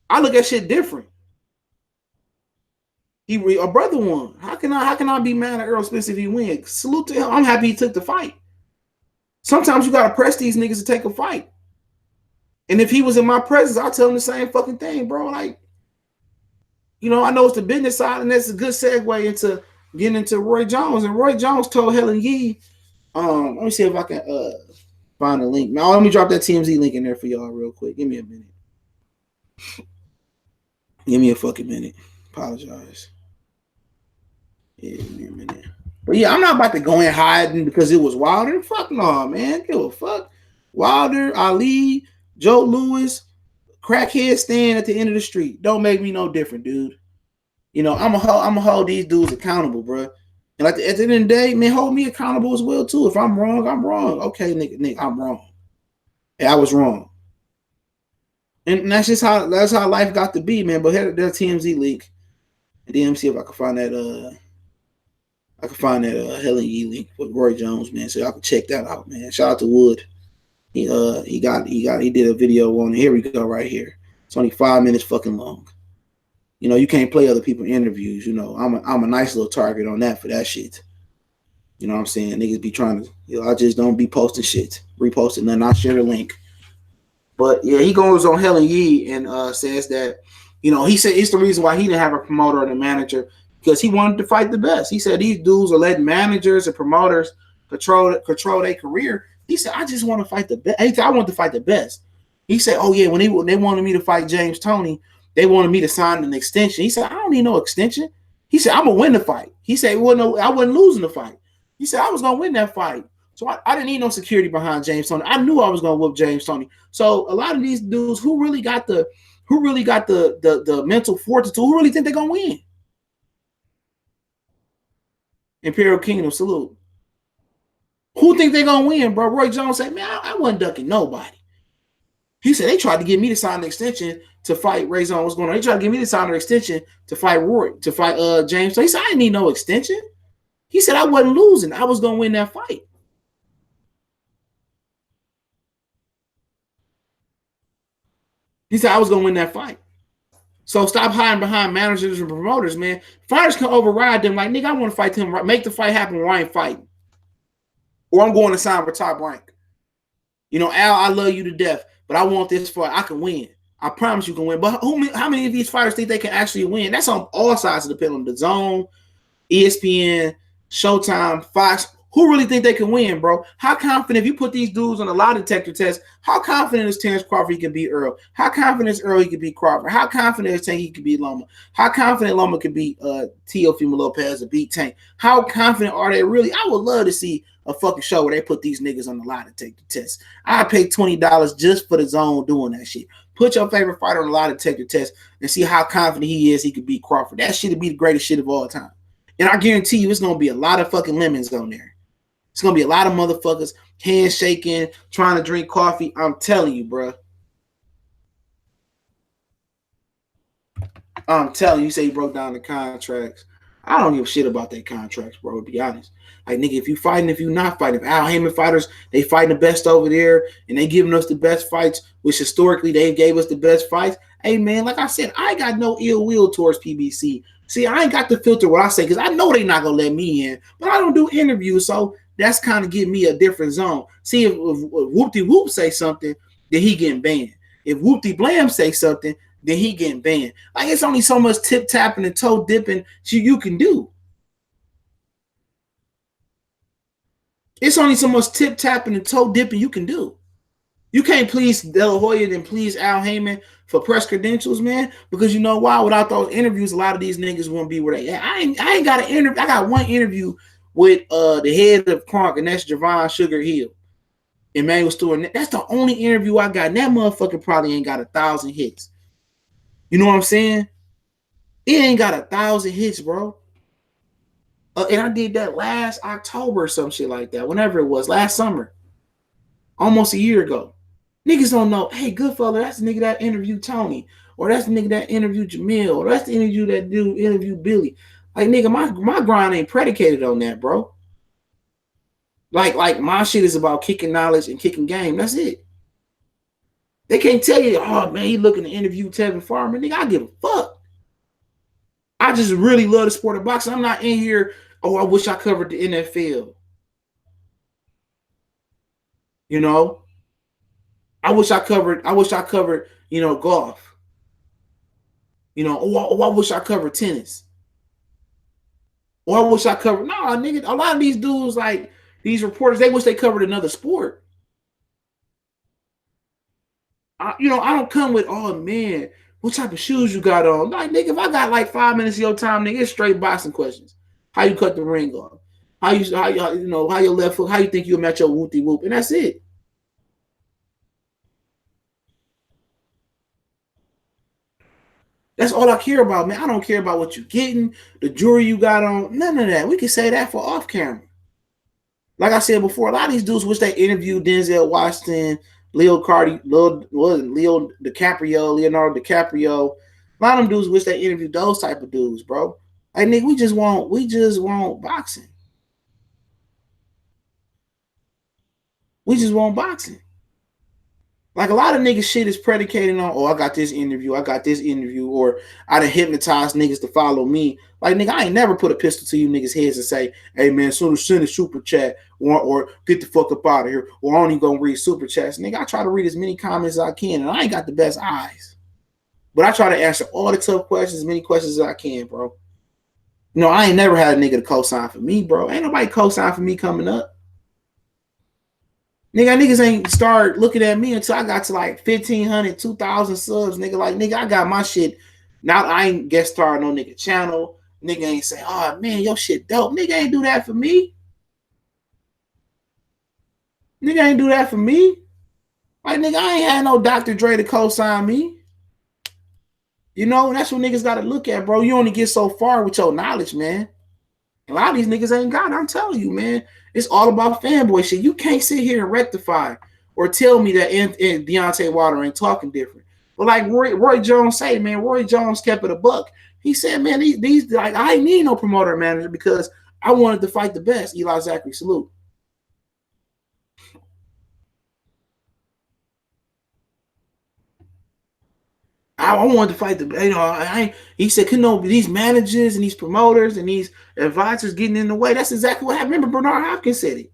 I look at shit different. A brother won. How can I be mad at Earl Spence if he wins? Salute to him. I'm happy he took the fight. Sometimes you gotta press these niggas to take a fight. And if he was in my presence, I'll tell him the same fucking thing, bro. Like, you know, I know it's the business side, and that's a good segue into getting into Roy Jones. And Roy Jones told Helen Yee, let me see if I can find a link. Now, let me drop that TMZ link in there for y'all real quick. Give me a minute. Give me a fucking minute. Apologize. Yeah, give me a minute. But yeah, I'm not about to go in hiding because it was Wilder. Fuck no, man. Give a fuck. Wilder, Ali, Joe Louis, crackhead stand at the end of the street. Don't make me no different, dude. You know, I'm gonna hold these dudes accountable, bro. And like at the end of the day, man, hold me accountable as well too. If I'm wrong, I'm wrong. Okay, nigga, I'm wrong. Yeah, I was wrong. And that's just how life got to be, man. But head that TMZ link, and then let me see if I can find that Helen Yee link with Roy Jones, man. So y'all can check that out, man. Shout out to Wood. He did a video on it. Here we go, right here. It's only 5 minutes fucking long. You know, you can't play other people's interviews. You know, I'm a nice little target on that for that shit. You know what I'm saying? Niggas be trying to, you know, I just don't be posting shit, reposting nothing. I'll share the link. But yeah, he goes on Helen Yee and says that, you know, he said it's the reason why he didn't have a promoter and a manager because he wanted to fight the best. He said these dudes are letting managers and promoters control their career. He said, I just want to fight the best. He said, I want to fight the best. He said, oh yeah, when they wanted me to fight James Toney, they wanted me to sign an extension. He said, I don't need no extension. He said, I'm gonna win the fight. He said, I wasn't losing the fight. He said, I was gonna win that fight. So I didn't need no security behind James Toney. I knew I was gonna whoop James Toney. So a lot of these dudes who really got the mental fortitude, who really think they're gonna win. Imperial Kingdom, salute. Who think they're gonna win, bro? Roy Jones said, man, I wasn't ducking nobody. He said they tried to get me to sign an extension to fight Razon. What's going on? They tried to get me to sign an extension to fight James. So he said, I didn't need no extension. He said I wasn't losing. I was gonna win that fight. He said I was gonna win that fight. So stop hiding behind managers and promoters, man. Fighters can override them. Like, nigga, I want to fight him. Make the fight happen or I ain't fighting. Or I'm going to sign for Top Rank. You know, Al, I love you to death, but I want this fight. I can win. I promise you can win. But how many of these fighters think they can actually win? That's on all sides. It depends on the zone, ESPN, Showtime, Fox. Who really think they can win, bro? How confident, if you put these dudes on a lie detector test, how confident is Terrence Crawford he can beat Earl? How confident is Earl he can beat Crawford? How confident is Tank he can beat Loma? How confident Loma could beat Teofimo Lopez or beat Tank? How confident are they really? I would love to see a fucking show where they put these niggas on the lie detector test. I'd pay $20 just for the zone doing that shit. Put your favorite fighter on the lie detector test and see how confident he is he could beat Crawford. That shit would be the greatest shit of all time. And I guarantee you it's going to be a lot of fucking lemons on there. It's going to be a lot of motherfuckers handshaking, trying to drink coffee. I'm telling you, bro. I'm telling you, say you broke down the contracts. I don't give a shit about their contracts, bro, to be honest. Like, nigga, if you fighting, if you not fighting, if Al Heyman fighters, they fighting the best over there, and they giving us the best fights, which historically they gave us the best fights. Hey, man, like I said, I ain't got no ill will towards PBC. See, I ain't got to filter what I say, because I know they not going to let me in, but I don't do interviews, so that's kind of getting me a different zone. See, if Whoop-de-Whoop say something, then he getting banned. If Whoop-de-Blam say something, then he getting banned. Like, it's only so much tip-tapping and toe-dipping you can do. It's only so much tip-tapping and toe-dipping you can do. You can't please De La Hoya and please Al Heyman for press credentials, man, because you know why? Without those interviews, a lot of these niggas won't be where they at. I ain't got an interview. I got one interview with the head of Kronk, and that's Javon Sugar Hill. Emmanuel Stewart. That's the only interview I got. And that motherfucker probably ain't got 1,000 hits. You know what I'm saying? It ain't got 1,000 hits, bro. And I did that last October or some shit like that. Whenever it was, last summer. Almost a year ago. Niggas don't know, hey, Goodfellas, that's the nigga that interviewed Tony. or that's the nigga that interviewed Jamil, or that's the interview that dude interviewed Billy. Like, nigga, my grind ain't predicated on that, bro. Like my shit is about kicking knowledge and kicking game. That's it. They can't tell you, oh man, he looking to interview Tevin Farmer. Nigga, I give a fuck. I just really love the sport of boxing. I'm not in here, oh, I wish I covered the NFL. You know? I wish I covered, golf. I wish I covered tennis. Or I wish I covered, nah, nigga, a lot of these dudes, like, these reporters, they wish they covered another sport. I don't come with, oh man, what type of shoes you got on? Like, nigga, if I got like 5 minutes of your time, nigga, it's straight boxing questions. How you cut the ring off? How your left foot, how you think you'll match your whoopty whoop? And that's it. That's all I care about, man. I don't care about what you're getting, the jewelry you got on, none of that. We can say that for off camera. Like I said before, a lot of these dudes wish they interviewed Denzel Washington, Leonardo DiCaprio. A lot of them dudes wish they interviewed those type of dudes, bro. Like, nigga, we just want boxing. We just want boxing. Like, a lot of niggas shit is predicated on, oh, I got this interview, or I done hypnotized niggas to follow me. Like, nigga, I ain't never put a pistol to you niggas' heads and say, hey, man, soon as send a super chat or get the fuck up out of here, or I only gonna read super chats. Nigga, I try to read as many comments as I can, and I ain't got the best eyes. But I try to answer all the tough questions, as many questions as I can, bro. I ain't never had a nigga to co-sign for me, bro. Ain't nobody co-sign for me coming up. Niggas ain't start looking at me until I got to like 1,500, 2,000 subs. Nigga, like, nigga, I got my shit. Now I ain't guest star no nigga channel. Nigga ain't say, oh man, your shit dope. Nigga ain't do that for me. Nigga ain't do that for me. Like, nigga, I ain't had no Dr. Dre to co-sign me. That's what niggas got to look at, bro. You only get so far with your knowledge, man. A lot of these niggas ain't got it. I'm telling you, man. It's all about fanboy shit. You can't sit here and rectify or tell me that Deontay Wilder ain't talking different. But like Roy Jones say, man, Roy Jones kept it a buck. He said, man, these like, I ain't need no promoter or manager because I wanted to fight the best. Eli Zachary, salute. I wanted to fight the, he said, these managers and these promoters and these advisors getting in the way. That's exactly what happened. Remember, Bernard Hopkins said it.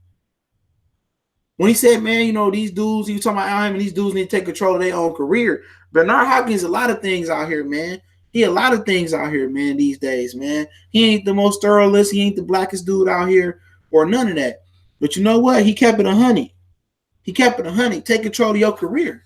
When he said, man, these dudes, he was talking about him, and these dudes need to take control of their own career. Bernard Hopkins, a lot of things out here, man. He a lot of things out here, man, these days, man. He ain't the most thoroughest. He ain't the blackest dude out here or none of that. But you know what? He kept it 100. He kept it 100. Take control of your career.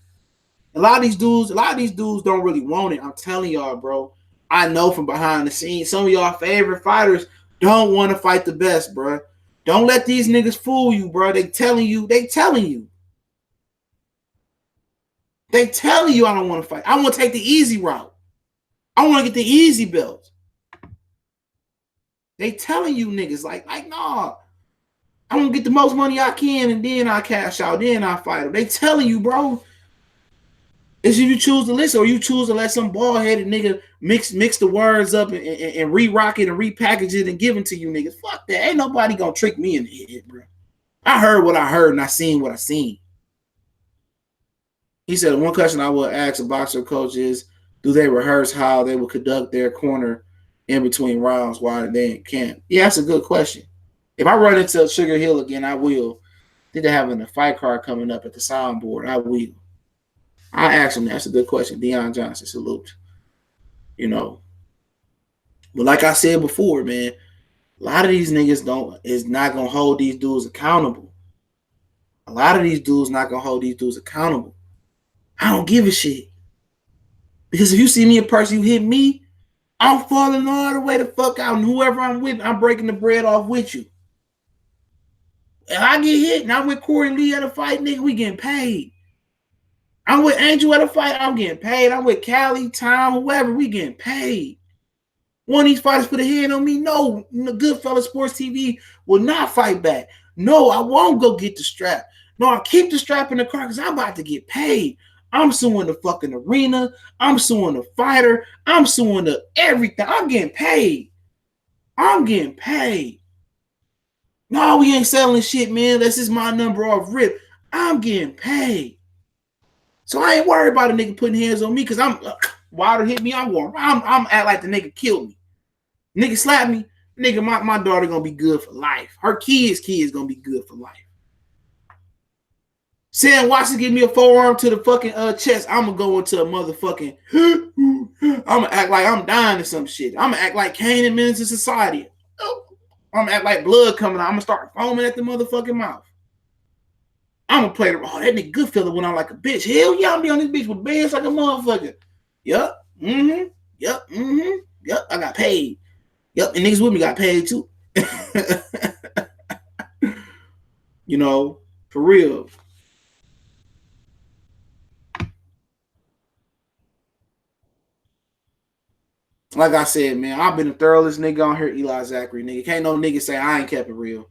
A lot of these dudes don't really want it. I'm telling y'all, bro. I know from behind the scenes, some of y'all favorite fighters don't want to fight the best, bro. Don't let these niggas fool you, bro. They telling you. They telling you I don't want to fight. I want to take the easy route. I want to get the easy belt. They telling you niggas like, nah. I want to get the most money I can, and then I cash out. Then I fight them. They telling you, bro. Is if you choose to listen, or you choose to let some bald-headed nigga mix the words up and re-rock it and repackage it and give it to you niggas. Fuck that. Ain't nobody gonna trick me in the head, bro. I heard what I heard and I seen what I seen. He said, one question I would ask a boxer coach is, do they rehearse how they will conduct their corner in between rounds while they can't? Yeah, that's a good question. If I run into Sugar Hill again, I will. They're having a fight card coming up at the soundboard. I will. I asked him. That's a good question. Deion Johnson, salute. But like I said before, man, a lot of these niggas is not gonna hold these dudes accountable. A lot of these dudes not gonna hold these dudes accountable. I don't give a shit. Because if you see me in person, you hit me, I'm falling all the way the fuck out. And whoever I'm with, I'm breaking the bread off with you. If I get hit and I'm with Corey Lee at a fight, nigga, we getting paid. I'm with Angel at a fight, I'm getting paid. I'm with Callie, Tom, whoever, we getting paid. One of these fighters put a hand on me. No, Goodfellas Sports TV will not fight back. No, I won't go get the strap. No, I'll keep the strap in the car because I'm about to get paid. I'm suing the fucking arena. I'm suing the fighter. I'm suing the everything. I'm getting paid. I'm getting paid. No, we ain't selling shit, man. This is my number off rip. I'm getting paid. So I ain't worried about a nigga putting hands on me because I'm Wilder hit me. I'm act like the nigga killed me. Nigga slap me. Nigga, my daughter gonna be good for life. Her kids gonna be good for life. Sam Watson give me a forearm to the fucking chest. I'm gonna go into a motherfucking. I'm gonna act like I'm dying or some shit. I'm gonna act like Kane and Menace to Society. I'm gonna act like blood coming out. I'm gonna start foaming at the motherfucking mouth. I'm gonna play the. Oh, that nigga Goodfella went out like a bitch. Hell yeah, I'm be on this bitch with bands like a motherfucker. Yup. Mm-hmm. Yup. Mm-hmm. Yup. I got paid. Yup. And niggas with me got paid too. You know, for real. Like I said, man, I've been the thoroughest nigga on here, Eli Zachary, nigga. Can't no nigga say I ain't kept it real.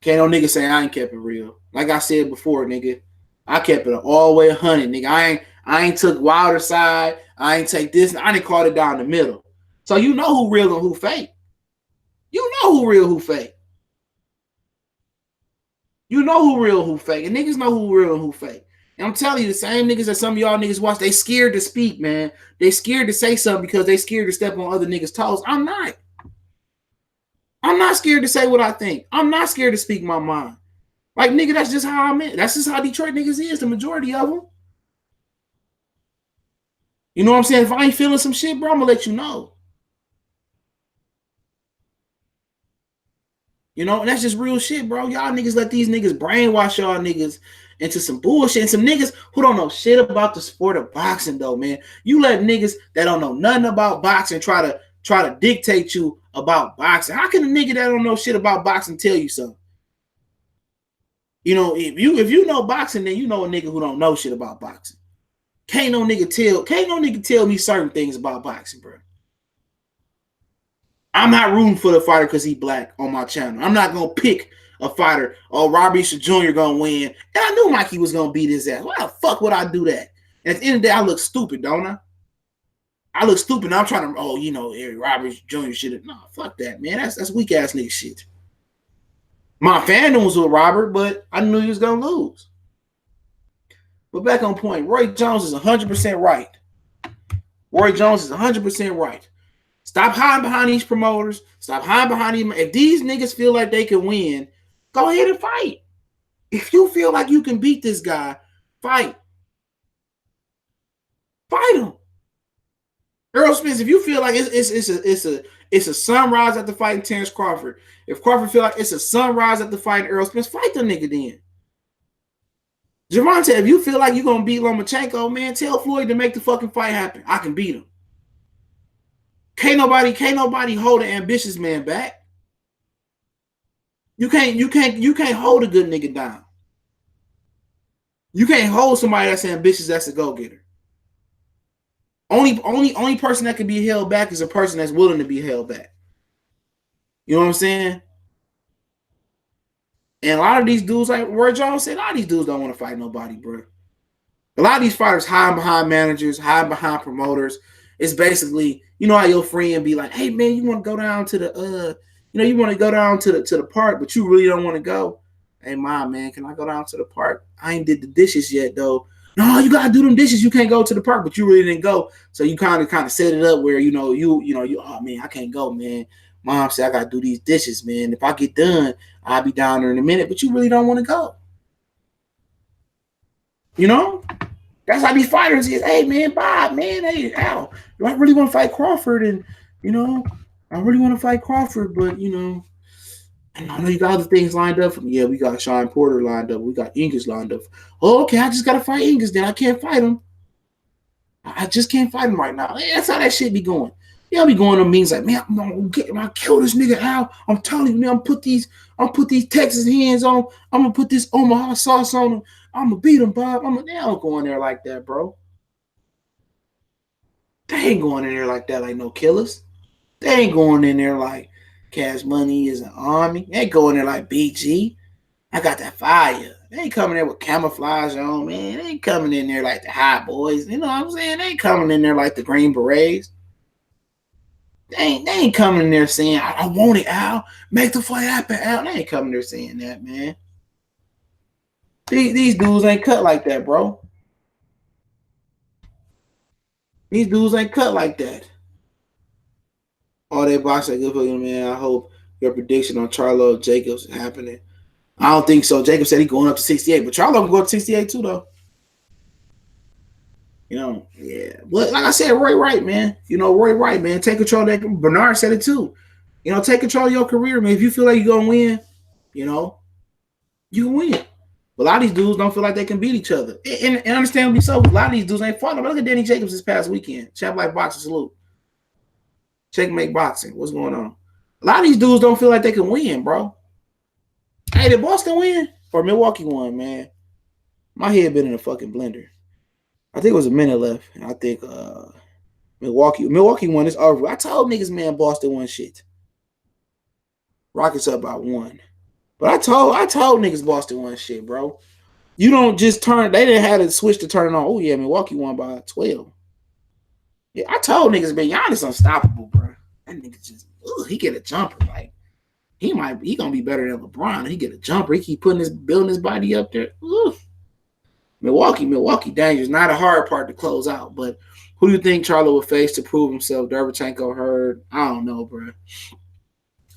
Can't no nigga say I ain't kept it real. Like I said before, nigga, I kept it all the way 100, nigga. I ain't took Wilder side. I ain't take this. I didn't call it down the middle. So you know who real and who fake. You know who real, who fake. You know who real, who fake. And niggas know who real and who fake. And I'm telling you, the same niggas that some of y'all niggas watch, they scared to speak, man. They scared to say something because they scared to step on other niggas' toes. I'm not. I'm not scared to say what I think. I'm not scared to speak my mind. Like, nigga, that's just how I'm in. That's just how Detroit niggas is, the majority of them. You know what I'm saying? If I ain't feeling some shit, bro, I'm gonna let you know. You know, and that's just real shit, bro. Y'all niggas let these niggas brainwash y'all niggas into some bullshit. And some niggas who don't know shit about the sport of boxing, though, man. You let niggas that don't know nothing about boxing try to dictate you about boxing. How can a nigga that don't know shit about boxing tell you something? You know, if you know boxing, then you know a nigga who don't know shit about boxing. Can't no nigga tell me certain things about boxing, bro. I'm not rooting for the fighter because he black on my channel. I'm not gonna pick a fighter. Oh, Robbie Jr. gonna win. And I knew Mikey was gonna beat his ass. Why the fuck would I do that? And at the end of the day, I look stupid, don't I? I look stupid. I'm trying to, you know, Eric Roberts Jr. shit. No, fuck that, man. That's weak ass nigga shit. My fandom was with Robert, but I knew he was gonna lose. But back on point, Roy Jones is 100% right. Roy Jones is 100% right. Stop hiding behind these promoters. Stop hiding behind these. If these niggas feel like they can win, go ahead and fight. If you feel like you can beat this guy, fight. Fight him. Earl Spence, if you feel like it's a sunrise after fighting Terrence Crawford, if Crawford feel like it's a sunrise after fighting Earl Spence, fight the nigga then. Gervonta, if you feel like you're gonna beat Lomachenko, man, tell Floyd to make the fucking fight happen. I can beat him. Can't nobody hold an ambitious man back. You can't hold a good nigga down. You can't hold somebody that's ambitious, that's a go-getter. Only person that can be held back is a person that's willing to be held back. You know what I'm saying? And a lot of these dudes, like Roy Jones said, a lot of these dudes don't want to fight nobody, bro. A lot of these fighters hide behind managers, hide behind promoters. It's basically, you know how your friend be like, hey man, you want to go down to the you want to go down to the park, but you really don't want to go. Hey mom, man, can I go down to the park? I ain't did the dishes yet though. No, you gotta do them dishes. You can't go to the park, but you really didn't go. So you kind of set it up where you oh man, I can't go, man. Mom said I gotta do these dishes, man. If I get done, I'll be down there in a minute, but you really don't want to go. You know? That's how these fighters is. Hey, man, Bob, man, hey, Al, do I really want to fight Crawford? And, I really want to fight Crawford, but, I know you got other things lined up for me. Yeah, we got Sean Porter lined up. We got Ingus lined up. Oh, okay, I just got to fight Ingus. Then I can't fight him. I just can't fight him right now. That's how that shit be going. Y'all be going on means like, man, I'm gonna kill this nigga Al. I'm telling you, man, I'm put these Texas hands on. I'm gonna put this Omaha sauce on him. I'm gonna beat him, Bob. They don't go in there like that, bro. They ain't going in there like that, like no killers. They ain't going in there like Cash Money is an army. They ain't going there like BG. I got that fire. They ain't coming there with camouflage on, man. They ain't coming in there like the hot boys. You know what I'm saying? They ain't coming in there like the Green Berets. They ain't coming in there saying, I want it, Al. Make the fight happen, Al. They ain't coming there saying that, man. These dudes ain't cut like that, bro. These dudes ain't cut like that. All that boxing, good for you, man. I hope your prediction on Charlo Jacobs is happening. I don't think so. Jacob said he's going up to 68, but Charlo can go up to 68 too, though. You know, yeah. But like I said, Roy Wright, man. You know, Roy Wright, man. Take control of that. Bernard said it too. You know, take control of your career, man. If you feel like you're gonna win, you know, you can win. But a lot of these dudes don't feel like they can beat each other. And understandably so. A lot of these dudes ain't fought. But look at Danny Jacobs this past weekend. Champ Like Boxing salute. Checkmate Boxing. What's going on? A lot of these dudes don't feel like they can win, bro. Hey, did Boston win? Or Milwaukee won, man? My head been in a fucking blender. I think it was a minute left. And I think Milwaukee won this over. I told niggas, man, Boston won shit. Rockets up by 1. But I told niggas Boston won shit, bro. You don't just turn. They didn't have to switch to turn it on. Oh yeah, Milwaukee won by 12. Yeah, I told niggas, man, Giannis unstoppable, bro. That nigga just, he get a jumper. Like he gonna be better than LeBron. He get a jumper. He keep building his body up there. Milwaukee dangerous. Not a hard part to close out, but who do you think Charlo will face to prove himself? Derevchenko hurt. I don't know, bro.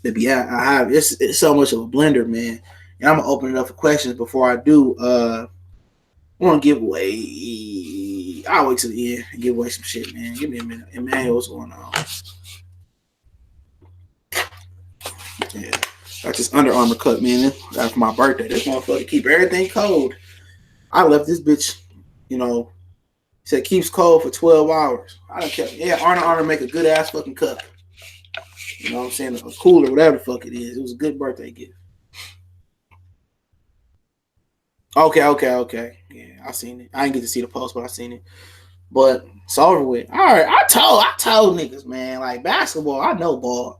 It's so much of a blender, man. And I'm gonna open it up for questions before I do. I want to give away. I'll wait till the end and give away some shit, man. Give me a minute. Emmanuel, what's going on? Yeah. Got this Under Armour cut, man. That's for my birthday. This motherfucker keep everything cold. I left this bitch, you know, said keeps cold for 12 hours. I don't care. Yeah, Under Armour make a good ass fucking cup. You know what I'm saying? A cooler, whatever the fuck it is. It was a good birthday gift. Okay. Yeah, I seen it. I didn't get to see the post, but I seen it. But it's over with. All right, I told niggas, man, like basketball, I know ball.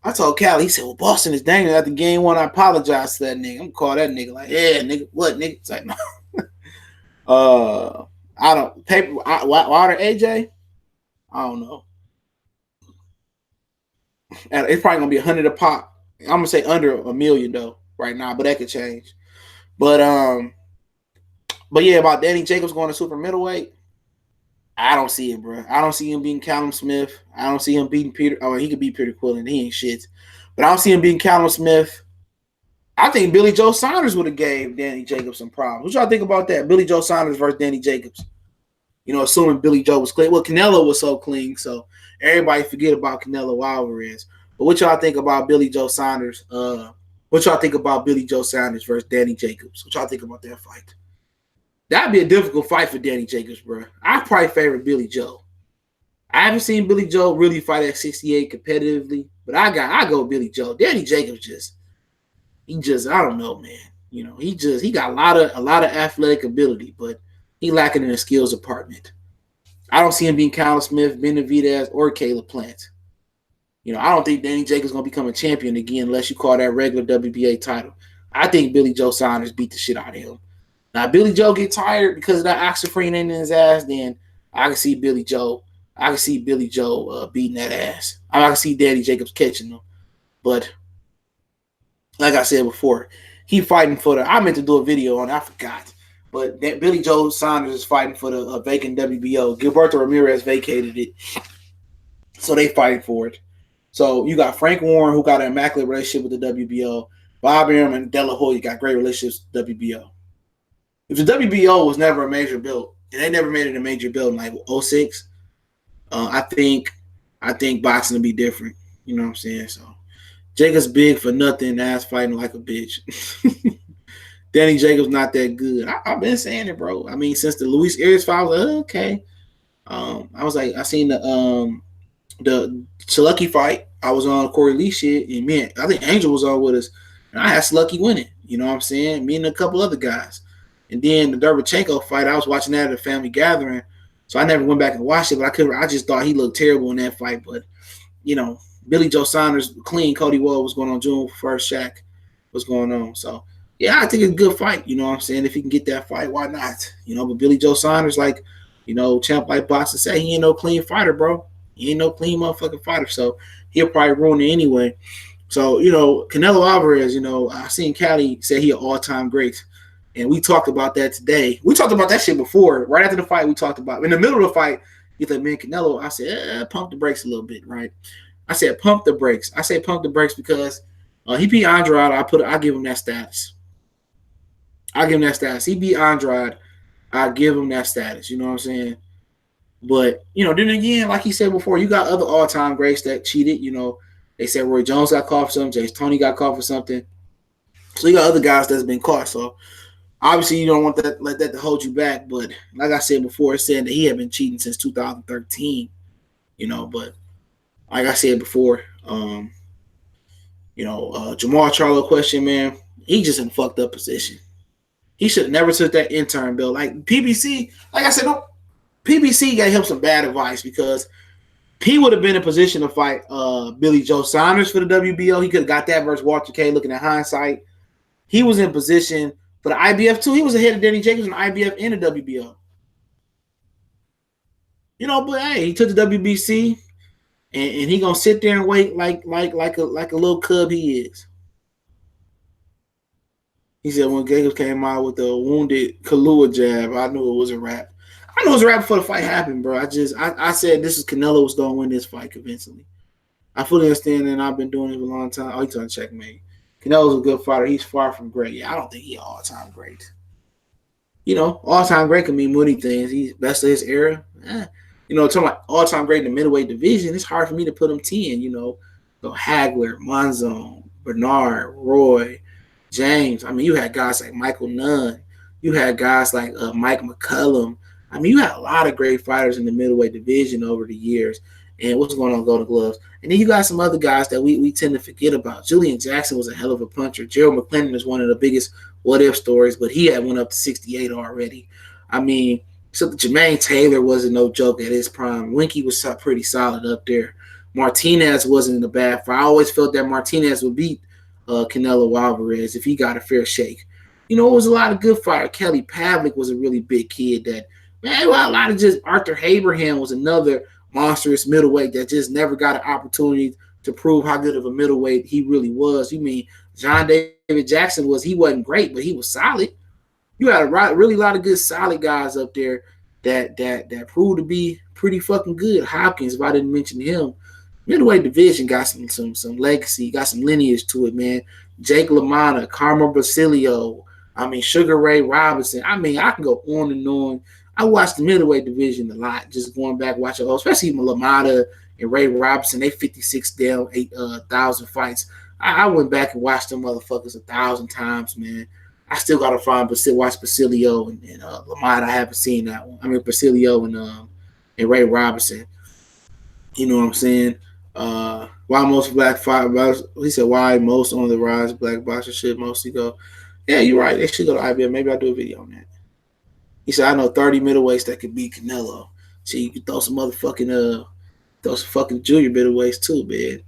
I told Callie, he said, well, Boston is dangerous. After game 1, I apologize to that nigga. I'm gonna call that nigga like, yeah, nigga, what, nigga? It's like, no. I don't, water AJ? I don't know. And it's probably gonna be 100 a pop. I'm gonna say under $1 million though right now, but that could change. But yeah, about Danny Jacobs going to super middleweight. I don't see it, bro. I don't see him beating Callum Smith. I don't see him beating Peter. Oh, he could beat Peter Quillen. He ain't shit. But I don't see him beating Callum Smith. I think Billy Joe Saunders would have gave Danny Jacobs some problems. What y'all think about that? Billy Joe Saunders versus Danny Jacobs. You know, assuming Billy Joe was clean. Well, Canelo was so clean, so everybody forget about Canelo Alvarez. But what y'all think about Billy Joe Saunders? What y'all think about Billy Joe Saunders versus Danny Jacobs? What y'all think about that fight? That'd be a difficult fight for Danny Jacobs, bro. I probably favor Billy Joe. I haven't seen Billy Joe really fight at 68 competitively, but I go Billy Joe. Danny Jacobs I don't know, man. You know, he got a lot of athletic ability, but he lacking in the skills department. I don't see him being Kyle Smith, Benavidez, or Caleb Plant. You know, I don't think Danny Jacobs is going to become a champion again unless you call that regular WBA title. I think Billy Joe Saunders beat the shit out of him. Now, Billy Joe get tired because of that oxyfreen in his ass, then I can see Billy Joe. Beating that ass. I can see Danny Jacobs catching him. But like I said before, he fighting for I meant to do a video on it. I forgot. But Billy Joe Saunders is fighting for the vacant WBO. Gilberto Ramirez vacated it. So they fighting for it. So you got Frank Warren, who got an immaculate relationship with the WBO. Bob Arum and De La Hoya got great relationships with the WBO. If the WBO was never a major belt, and they never made it a major belt in like 06, I think boxing would be different. You know what I'm saying? So Jacobs big for nothing, ass fighting like a bitch. Danny Jacobs not that good. I've been saying it, bro. I mean, since the Luis Arias fight, I was like, okay. I seen the Slucky fight. I was on Corey Lee shit, and man, I think Angel was on with us, and I had Slucky winning. You know what I'm saying? Me and a couple other guys. And then the Derevchenko fight, I was watching that at a family gathering, so I never went back and watched it. But I just thought he looked terrible in that fight. But you know, Billy Joe Saunders clean. Cody Wall was going on. June 1st, Shaq was going on. So Yeah, I think it's a good fight. You know what I'm saying? If he can get that fight, why not? But Billy Joe Saunders, like, champ like boxers say, he ain't no clean fighter, bro. He ain't no clean motherfucking fighter. So he'll probably ruin it anyway. So, Canelo Alvarez, I seen Cali say he an all-time great. And we talked about that today. We talked about that shit before. Right after the fight, we talked about in the middle of the fight, you like, man, Canelo, I said, pump the brakes a little bit, right? I said, pump the brakes. I say pump the brakes because he beat Andrade. I give him that status. I give him that status. He beat Andrade. I give him that status. You know what I'm saying? But, then again, like he said before, you got other all-time greats that cheated. They said Roy Jones got caught for something. James Toney got caught for something. So you got other guys that's been caught. So obviously you don't want that let that to hold you back. But like I said before, it said that he had been cheating since 2013. But like I said before, Jamal Charlo question, man, he just in a fucked up position. He should have never took that intern bill. Like PBC, like I said, no, PBC gave him some bad advice because he would have been in position to fight Billy Joe Saunders for the WBO. He could have got that versus Walter K. Looking at hindsight, he was in position for the IBF too. He was ahead of Danny Jacobs in the IBF and the WBO. But hey, he took the WBC, and he gonna sit there and wait like a little cub he is. He said when Jacobs came out with the wounded Kalua jab, I knew it was a wrap. I knew it was a wrap before the fight happened, bro. I said this is Canelo was gonna win this fight convincingly. I fully understand, and I've been doing it for a long time. Oh, he's trying to checkmate. Canelo's a good fighter. He's far from great. Yeah, I don't think he's all-time great. All-time great can mean many things. He's best of his era. Talking about all-time great in the middleweight division, it's hard for me to put him 10. So Hagler, Monzon, Bernard, Roy, James. I mean, you had guys like Michael Nunn. You had guys like Mike McCullum. I mean, you had a lot of great fighters in the middleweight division over the years. And what's going on Golden Gloves? And then you got some other guys that we tend to forget about. Julian Jackson was a hell of a puncher. Gerald McClendon is one of the biggest what-if stories, but he had went up to 68 already. I mean, so Jermaine Taylor wasn't no joke at his prime. Winky was pretty solid up there. Martinez wasn't a bad fight. I always felt that Martinez would beat Canelo Alvarez if he got a fair shake. It was a lot of good fighters. Kelly Pavlik was a really big kid that, man, a lot of just Arthur Abraham was another monstrous middleweight that just never got an opportunity to prove how good of a middleweight he really was. You mean John David Jackson he wasn't great, but he was solid. You had a really lot of good solid guys up there that proved to be pretty fucking good. Hopkins, if I didn't mention him, middleweight division got some legacy, got some lineage to it, man. Jake LaMotta, Carmen Basilio, I mean Sugar Ray Robinson. I mean, I can go on and on. I watched the middleweight division a lot, just going back watching, especially LaMotta and Ray Robinson. They 56 down 8,000 fights. I went back and watched them motherfuckers 1,000 times, man. I still gotta watch Basilio and LaMotta. I haven't seen that one. I mean Basilio and Ray Robinson. You know what I'm saying? Why most black fighters? He said why most on the rise black boxers should mostly go. Yeah, you're right. They should go to IBF. Maybe I'll do a video on that. He said, I know 30 middleweights that could beat Canelo. So you could throw some fucking junior middleweights too, man.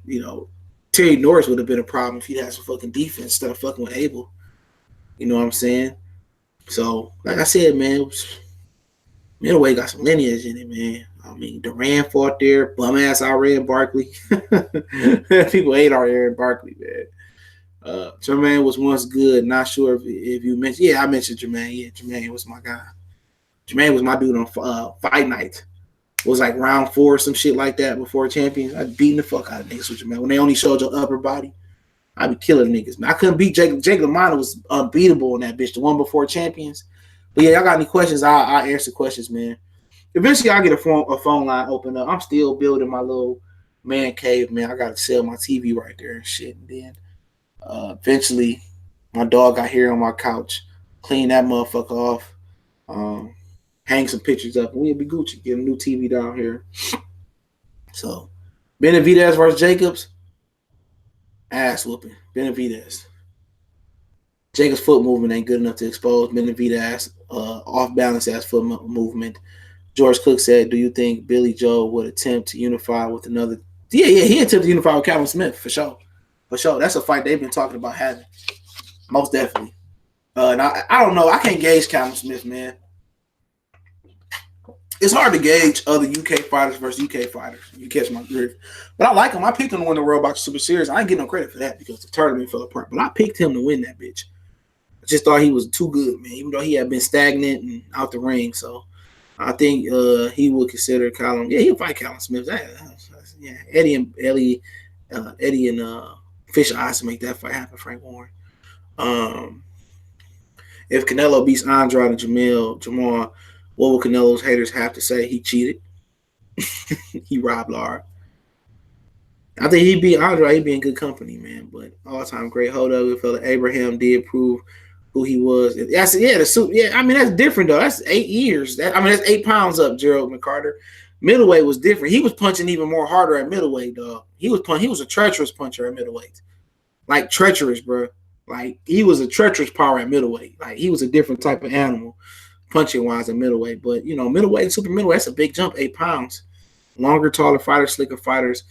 Terry Norris would have been a problem if he had some fucking defense instead of fucking with Abel. You know what I'm saying? So, like I said, man, middleweight got some lineage in it, man. I mean, Duran fought there, bum ass Aaron Barkley. People hate Aaron Barkley, man. Jermaine was once good. Not sure if you mentioned. Yeah, I mentioned Jermaine. Yeah, Jermaine was my guy. Jermaine was my dude on fight night. It was like round 4 or some shit like that before champions. I'd beating the fuck out of niggas with Jermaine. When they only showed your upper body, I'd be killing niggas, man. I couldn't beat Jake. Jake LaMotta was unbeatable in that bitch, the one before champions. But yeah, y'all got any questions? I'll answer questions, man. Eventually, I'll get a phone line open up. I'm still building my little man cave, man. I got to sell my TV right there and shit. And then eventually, my dog got here on my couch. Clean that motherfucker off. Hang some pictures up, and we'll be Gucci. Get a new TV down here. So, Benavidez versus Jacobs, ass whooping. Benavidez. Jacobs' foot movement ain't good enough to expose Benavidez' off balance ass foot movement. George Cook said, "Do you think Billy Joe would attempt to unify with another?" Yeah, he attempted to unify with Calvin Smith for sure. For sure, that's a fight they've been talking about having. Most definitely. And I don't know. I can't gauge Callum Smith, man. It's hard to gauge other UK fighters versus UK fighters. You catch my drift. But I like him. I picked him to win the World Boxing Super Series. I ain't get no credit for that because the tournament fell apart. But I picked him to win that bitch. I just thought he was too good, man. Even though he had been stagnant and out the ring. So I think he would consider Callum. Yeah, he'll fight Callum Smith. Yeah, Eddie and Fisher Eyes to make that fight happen. Frank Warren. Um, if Canelo beats Andrade and Jamal, what will Canelo's haters have to say? He cheated. He robbed Lara. I think he'd be Andrade. He'd be in good company, man. But all-time great. Hold up, we felt that Abraham did prove who he was. Yeah, the suit. Yeah, I mean that's different though. That's 8 years. That's 8 pounds up. Gerald McCarter. Middleweight was different. He was punching even more harder at middleweight, dog. He was a treacherous puncher at middleweight, like treacherous, bro. Like he was a treacherous power at middleweight. Like he was a different type of animal, punching wise at middleweight. But middleweight and super middleweight, that's a big jump. 8 pounds. Longer, taller fighters, slicker fighters.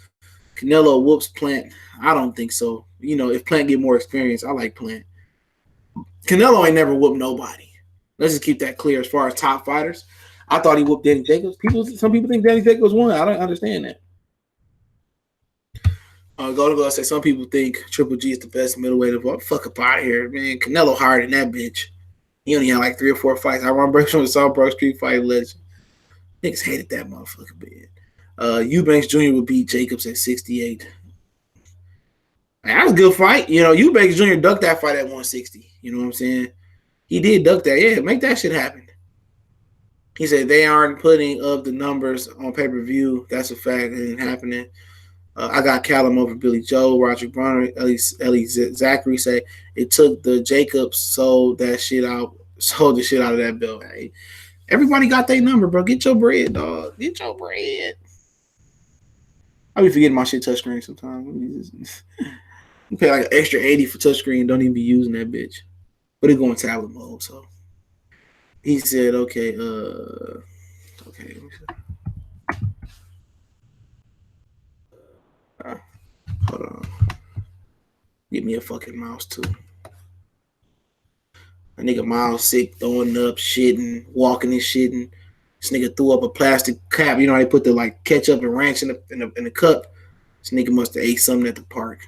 Canelo whoops Plant. I don't think so. If Plant get more experience, I like Plant. Canelo ain't never whooped nobody. Let's just keep that clear as far as top fighters. I thought he whooped Danny Jacobs. Some people think Danny Jacobs won. I don't understand that. Go say some people think Triple G is the best middleweight of all. Fuck up out of here, man. Canelo higher than that bitch. He only had like 3 or 4 fights. I remember from the Southbrook Street Fight Legend. Niggas hated that motherfucker, man. Eubanks Jr. would beat Jacobs at 68. That was a good fight. Eubanks Jr. ducked that fight at 160. You know what I'm saying? He did duck that. Yeah, make that shit happen. He said they aren't putting up the numbers on pay-per-view. That's a fact. It ain't happening. I got Callum over Billy Joe. Roger Bronner, Ellie Zachary say it took the Jacobs sold the shit out of that belt. Hey, everybody got their number, bro. Get your bread, dog. Get your bread. I be forgetting my shit touchscreen sometimes. You pay like an extra 80 for touchscreen. Don't even be using that bitch. But it's going tablet mode, so. He said, okay. Hold on. Get me a fucking mouse, too. A nigga Miles sick, throwing up, shitting, walking and shitting. This nigga threw up a plastic cap. You know how they put the like ketchup and ranch in the cup? This nigga must have ate something at the park.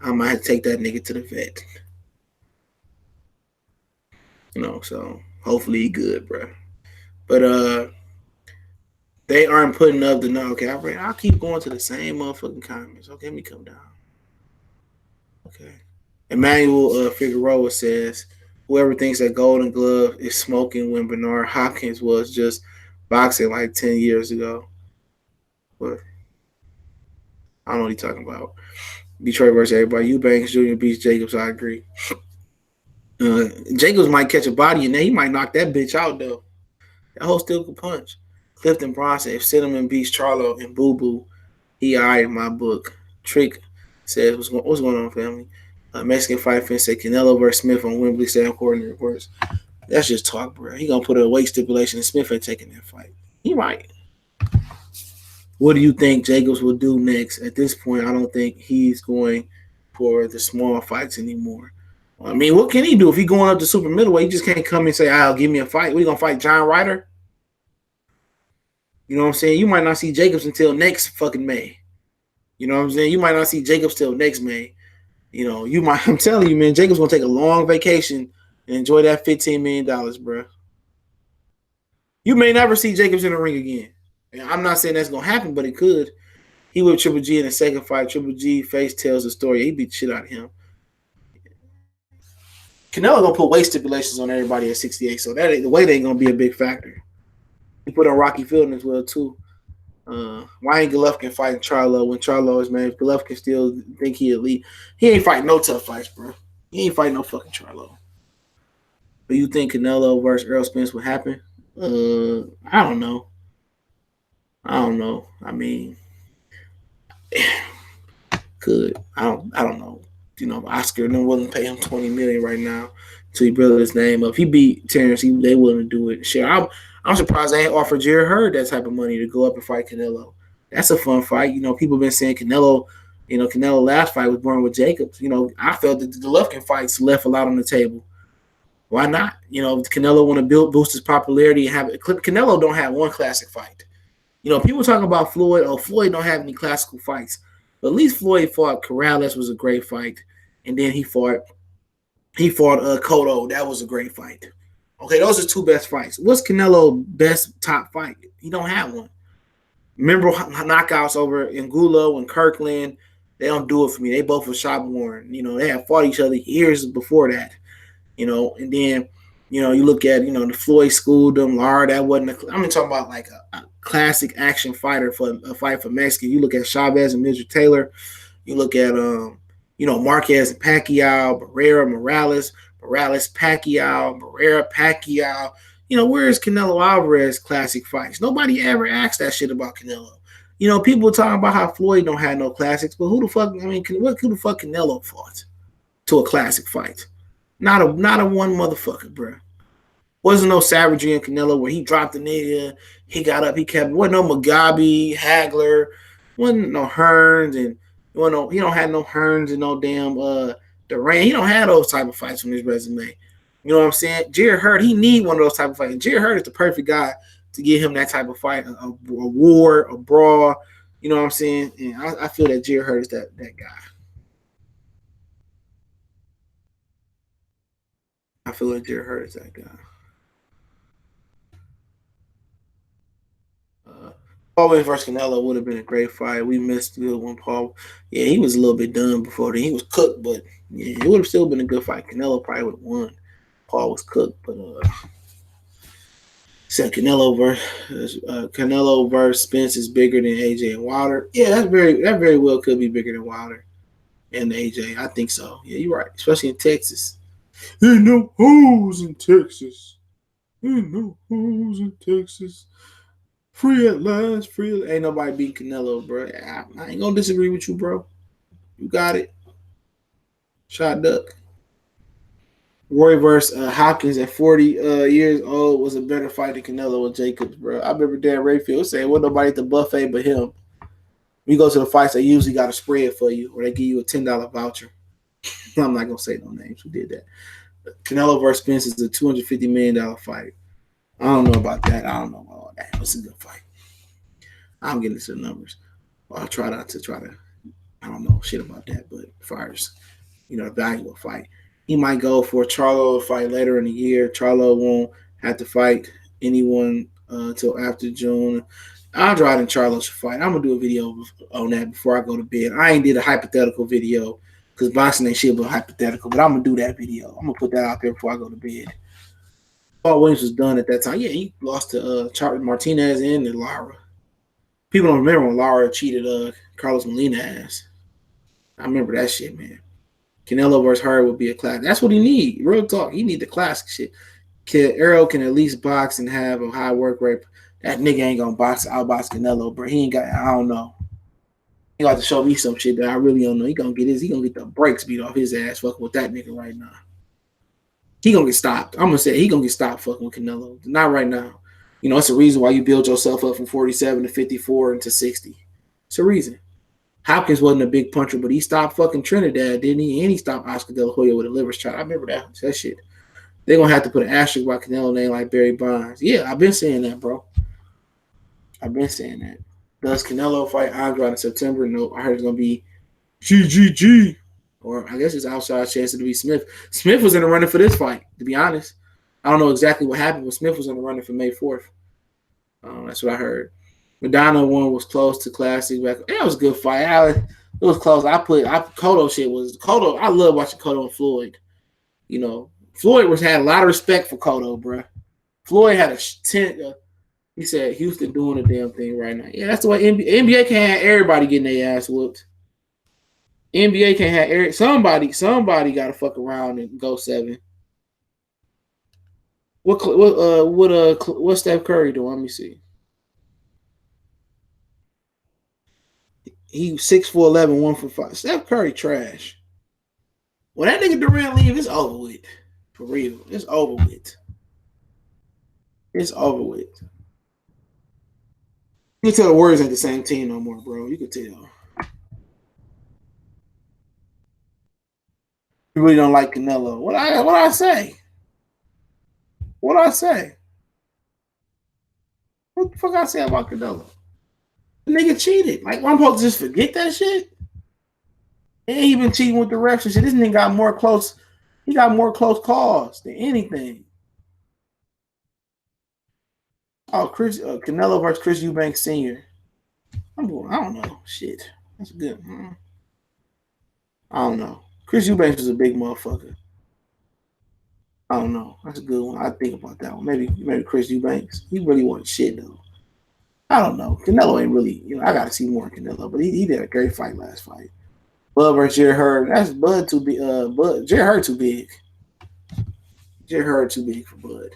I might have to take that nigga to the vet. So hopefully he good, bro. But they aren't putting up the no. Okay, I'll keep going to the same motherfucking comments. Okay, let me come down. Okay. Emmanuel Figueroa says, whoever thinks that Golden Glove is smoking when Bernard Hopkins was just boxing like 10 years ago. But I don't know what he's talking about. Detroit versus everybody. Eubanks Jr. beats Jacobs. I agree. Jacobs might catch a body in there. He might knock that bitch out, though. That whole still could punch. Clifton Bronson, if Cinnamon beats Charlo and Boo Boo, he all right in my book. Trick says, what's going on, family? Mexican fight fan said Canelo versus Smith on Wembley Stadium according to reports. That's just talk, bro. He gonna put a weight stipulation and Smith ain't taking that fight. He might. What do you think Jacobs will do next? At this point, I don't think he's going for the small fights anymore. I mean, what can he do if he's going up to super middleweight? He just can't come and say, "I'll give me a fight." We gonna fight John Ryder? You know what I'm saying? You might not see Jacobs until next fucking May. You know what I'm saying? You might not see Jacobs till next May. I'm telling you, man, Jacobs gonna take a long vacation and enjoy that $15 million, bro. You may never see Jacobs in the ring again. And I'm not saying that's gonna happen, but it could. He with Triple G in the second fight. Triple G face tells the story. He beat the shit out of him. Canelo gonna put weight stipulations on everybody at 68, so that the weight ain't gonna be a big factor. He put on Rocky Fielding as well too. Why ain't Golovkin fighting Charlo when Charlo is man? If Golovkin still think he elite, he ain't fighting no tough fights, bro. He ain't fighting no fucking Charlo. But you think Canelo versus Errol Spence would happen? I don't know. I mean, could. I don't know. Oscar no willing to pay him $20 million right now to he build his name up. If he beat Terrence, they willing to do it. Shit, I'm surprised they ain't offered Jared Hurd that type of money to go up and fight Canelo. That's a fun fight. People been saying Canelo. Canelo last fight was born with Jacobs. I felt that the Golovkin fights left a lot on the table. Why not? Canelo want to boost his popularity and have it. Canelo don't have one classic fight. People talk about Floyd. Oh, Floyd don't have any classical fights, but at least Floyd fought Corrales, was a great fight, and then he fought Cotto. That was a great fight. Okay, those are two best fights. What's Canelo best top fight? He don't have one. Remember knockouts over Angulo and Kirkland. They don't do it for me. They both were shot worn. They have fought each other years before that. And then, you look at, the Floyd schooled them, Lara, that wasn't I'm talking about like a classic action fighter for a fight for Mexican. You look at Chavez and Midget Taylor. You look at, Marquez and Pacquiao, Barrera, Morales, Pacquiao, Barrera, Pacquiao. Where is Canelo Alvarez classic fights? Nobody ever asked that shit about Canelo. People talking about how Floyd don't have no classics, but who the fuck? Who the fuck Canelo fought to a classic fight? Not a one motherfucker, bro. Wasn't no savagery in Canelo where he dropped the nigga, he got up, he kept. Wasn't no Mugabe, Hagler, wasn't no Hearns, and he don't have no Hearns and no damn Duran. He don't have those type of fights on his resume. You know what I'm saying? Jared Hurd, he need one of those type of fights. Jared Hurd is the perfect guy to give him that type of fight, a war, a brawl. You know what I'm saying? And I feel that Jared Hurd is that guy. I feel like Jared Hurd is that guy. Paul Williams versus Canelo would have been a great fight. We missed the good one, Paul. Yeah, he was a little bit done before then. He was cooked, but yeah, it would have still been a good fight. Canelo probably would have won. Paul was cooked, but said Canelo versus Spence is bigger than AJ and Wilder. Yeah, that very well could be bigger than Wilder and AJ. I think so. Yeah, you're right, especially in Texas. Ain't no hoes in Texas. Ain't no hoes in Texas. Free at last, free. Ain't nobody beat Canelo, bro. I ain't gonna disagree with you, bro. You got it. Shot duck. Roy versus Hopkins at 40 years old was a better fight than Canelo and Jacobs, bro. I remember Dan Rayfield saying, "Well, nobody at the buffet but him." When you go to the fights, they usually got a spread for you, or they give you a $10 voucher. I'm not gonna say no names who did that. Canelo versus Spence is a $250 million fight. I don't know about that. I don't know about all that. It's a good fight. I'm getting into the numbers. I'll try not to try to. I don't know shit about that, but as far as the value of a fight, he might go for a Charlo fight later in the year. Charlo won't have to fight anyone until after June. Andrade and Charlo should fight. I'm gonna do a video on that before I go to bed. I ain't did a hypothetical video because boxing ain't shit but hypothetical, but I'm gonna do that video. I'm gonna put that out there before I go to bed. Paul Williams was done at that time. Yeah, he lost to Charlie Martinez and Lara. People don't remember when Lara cheated Carlos Molina ass. I remember that shit, man. Canelo versus Hurd would be a class. That's what he need. Real talk. He need the classic shit. Arrow can at least box and have a high work rate. That nigga ain't gonna outbox Canelo, bro. He ain't got. I don't know. He got to show me some shit that I really don't know. He gonna get the brakes beat off his ass fucking with that nigga right now. He gonna get stopped. I'm gonna say he gonna get stopped fucking with Canelo. Not right now. It's a reason why you build yourself up from 47 to 54 and to 60. It's a reason. Hopkins wasn't a big puncher, but he stopped fucking Trinidad, didn't he? And he stopped Oscar De La Hoya with a liver shot. I remember that shit. They're going to have to put an asterisk by Canelo name like Barry Bonds. Yeah, I've been saying that, bro. I've been saying that. Does Canelo fight Andrade in September? No, I heard it's going to be GGG. Or I guess it's outside chance to be Smith. Smith was in the running for this fight, to be honest. I don't know exactly what happened, but Smith was in the running for May 4th. That's what I heard. Madonna one was close to classic. That was a good fight. It was close. Cotto shit was Cotto. I love watching Cotto and Floyd. Floyd had a lot of respect for Cotto, bro. Floyd had a 10. He said Houston doing the damn thing right now. Yeah, that's the way NBA can't have everybody getting their ass whooped. NBA can't have somebody got to fuck around and go 7. What's Steph Curry doing? Let me see. He 6'11", 1 for 5. Steph Curry trash. When that nigga Durant leave, it's over with. For real, it's over with. It's over with. You can tell the Warriors ain't the same team no more, bro. You can tell. You really don't like Canelo. What I say? What I say? What the fuck I say about Canelo? The nigga cheated. Like, I'm supposed to just forget that shit? And he been cheating with the refs and shit. This nigga got more close. He got more close calls than anything. Oh, Canelo versus Chris Eubanks Sr. I don't know. Shit. That's good. I don't know. Chris Eubanks was a big motherfucker. I don't know. That's a good one. I think about that one. Maybe Chris Eubanks. He really wasn't shit though. I don't know. Canelo ain't really. I got to see more Canelo, but he did a great fight last fight. Bud versus Jerry Hurd. That's Bud too big. Jerry Hurd too big. Jerry Hurd too big for Bud.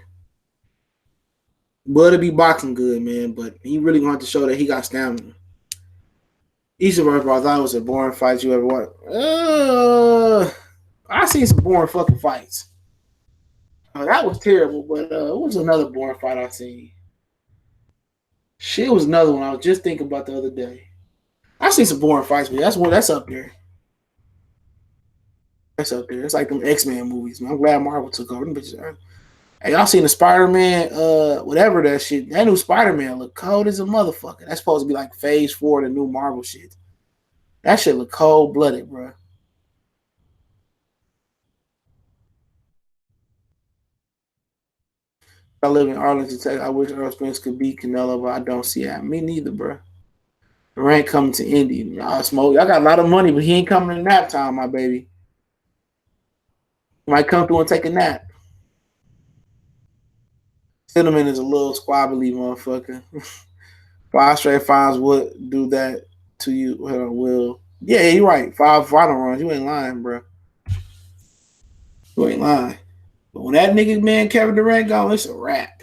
Bud will be boxing good, man, but he really wanted to show that he got stamina. Eastern I thought it was a boring fight you ever watched. I seen some boring fucking fights. That was terrible, but it was another boring fight I seen. Shit was another one I was just thinking about the other day. I seen some boring fights, but that's up there. That's up there. It's like them X-Men movies, man. I'm glad Marvel took over them bitches. Hey, y'all seen the Spider-Man, whatever that shit. That new Spider-Man look cold as a motherfucker. That's supposed to be like phase 4 of the new Marvel shit. That shit look cold-blooded, bro. I live in Arlington, Texas. I wish Earl Spence could beat Canelo, but I don't see it. Me neither, bro. Durant coming to Indy. Y'all smoke. Y'all got a lot of money, but he ain't coming to nap time, my baby. He might come through and take a nap. Cinnamon is a little squabbly motherfucker. 5 straight finals would do that to you. Will. Yeah, you're right. 5 final runs. You ain't lying, bro. You ain't lying. But when that nigga, man, Kevin Durant gone, it's a wrap.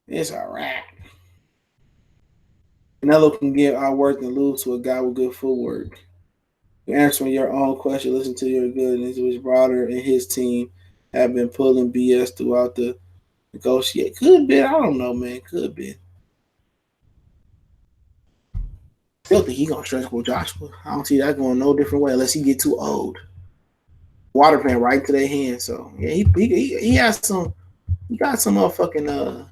It's a wrap. Canelo can give our work and lose to a guy with good footwork. You're answering your own question. Listen to your goodness, which Browder and his team have been pulling BS throughout the negotiate. Could be. I don't know, man. Could be. Still think he gonna stretch with Joshua. I don't see that going no different way unless he get too old. Water pan right to their hands. So yeah, he has some. He got some motherfucking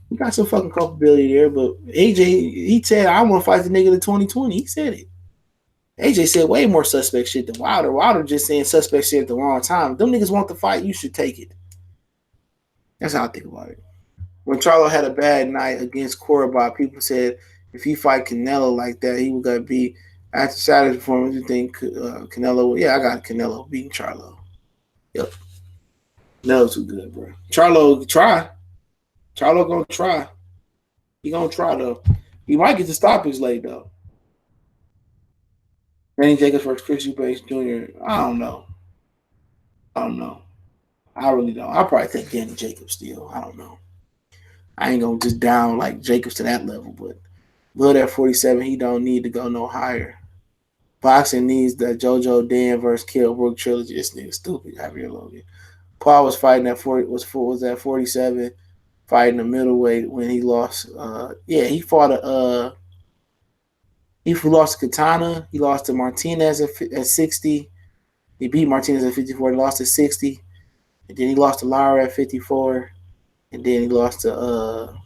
he got some fucking culpability there. But AJ, he said I want to fight the nigga in 2020. He said it. AJ said way more suspect shit than Wilder. Wilder just saying suspect shit at the wrong time. If them niggas want the fight, you should take it. That's how I think about it. When Charlo had a bad night against Cordoba, people said if he fight Canelo like that, he would gonna be after Saturday's performance. You think Canelo? Yeah, I got Canelo beating Charlo. Yep, Canelo's too good, bro. Charlo try. Charlo gonna try. He gonna try though. He might get the stoppage late though. Danny Jacobs versus Chris Eubanks Jr. I don't know. I don't know. I really don't. I'll probably take Danny Jacobs still. I don't know. I ain't gonna just down like Jacobs to that level, but Blood at 47, he don't need to go no higher. Boxing needs the JoJo Dan versus Kell Brook trilogy. This nigga stupid. Javier Logan. Paul was fighting at 40. Was at 47, fighting the middleweight when he lost. He fought a. He lost to Katana. He lost to Martinez at 60. He beat Martinez at 54. He lost to 60. And then he lost to Lara at 54. And then he lost to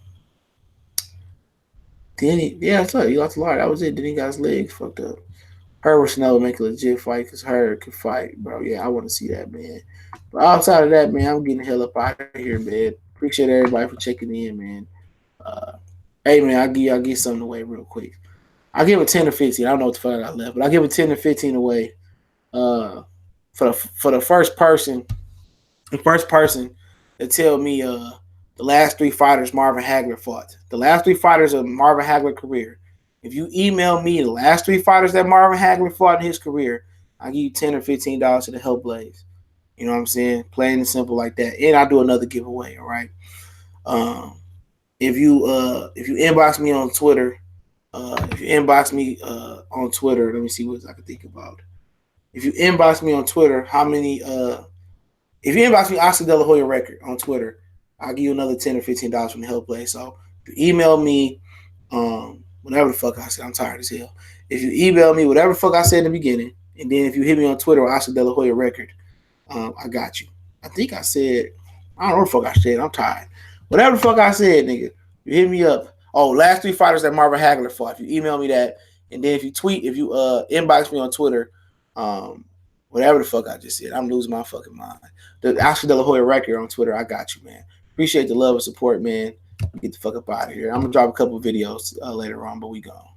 he lost to Lara. That was it. Then he got his legs fucked up. Her with Snow make a legit fight because her could fight, bro. Yeah, I want to see that, man. But outside of that, man, I'm getting the hell up out of here, man. Appreciate everybody for checking in, man. Hey, man, I'll give something away real quick. I'll give it 10 or 15. I don't know what the fuck I got left, but I'll give it 10 or 15 away. For the first person to tell me the last 3 fighters Marvin Hagler fought. The last 3 fighters of Marvin Hagler's career. If you email me the last 3 fighters that Marvin Hagler fought in his career, I'll give you $10 or $15 to the Help Blaze. You know what I'm saying? Plain and simple like that. And I'll do another giveaway, all right? If you inbox me on Twitter, let me see what I can think about. If you inbox me on Twitter, if you inbox me Oscar De La Hoya record on Twitter, I'll give you another $10 or $15 from the Help Blaze. So if you email me, whatever the fuck I said, I'm tired as hell. If you email me whatever the fuck I said in the beginning, and then if you hit me on Twitter or Oscar De La Hoya record, I got you. I think I said I don't know what the fuck I said. I'm tired. Whatever the fuck I said, nigga, you hit me up. Oh, last 3 fighters that Marvin Hagler fought. If you email me that, and then if you inbox me on Twitter, whatever the fuck I just said, I'm losing my fucking mind. The Oscar De La Hoya record on Twitter, I got you, man. Appreciate the love and support, man. Get the fuck up out of here. I'm gonna drop a couple videos later on, but we gone.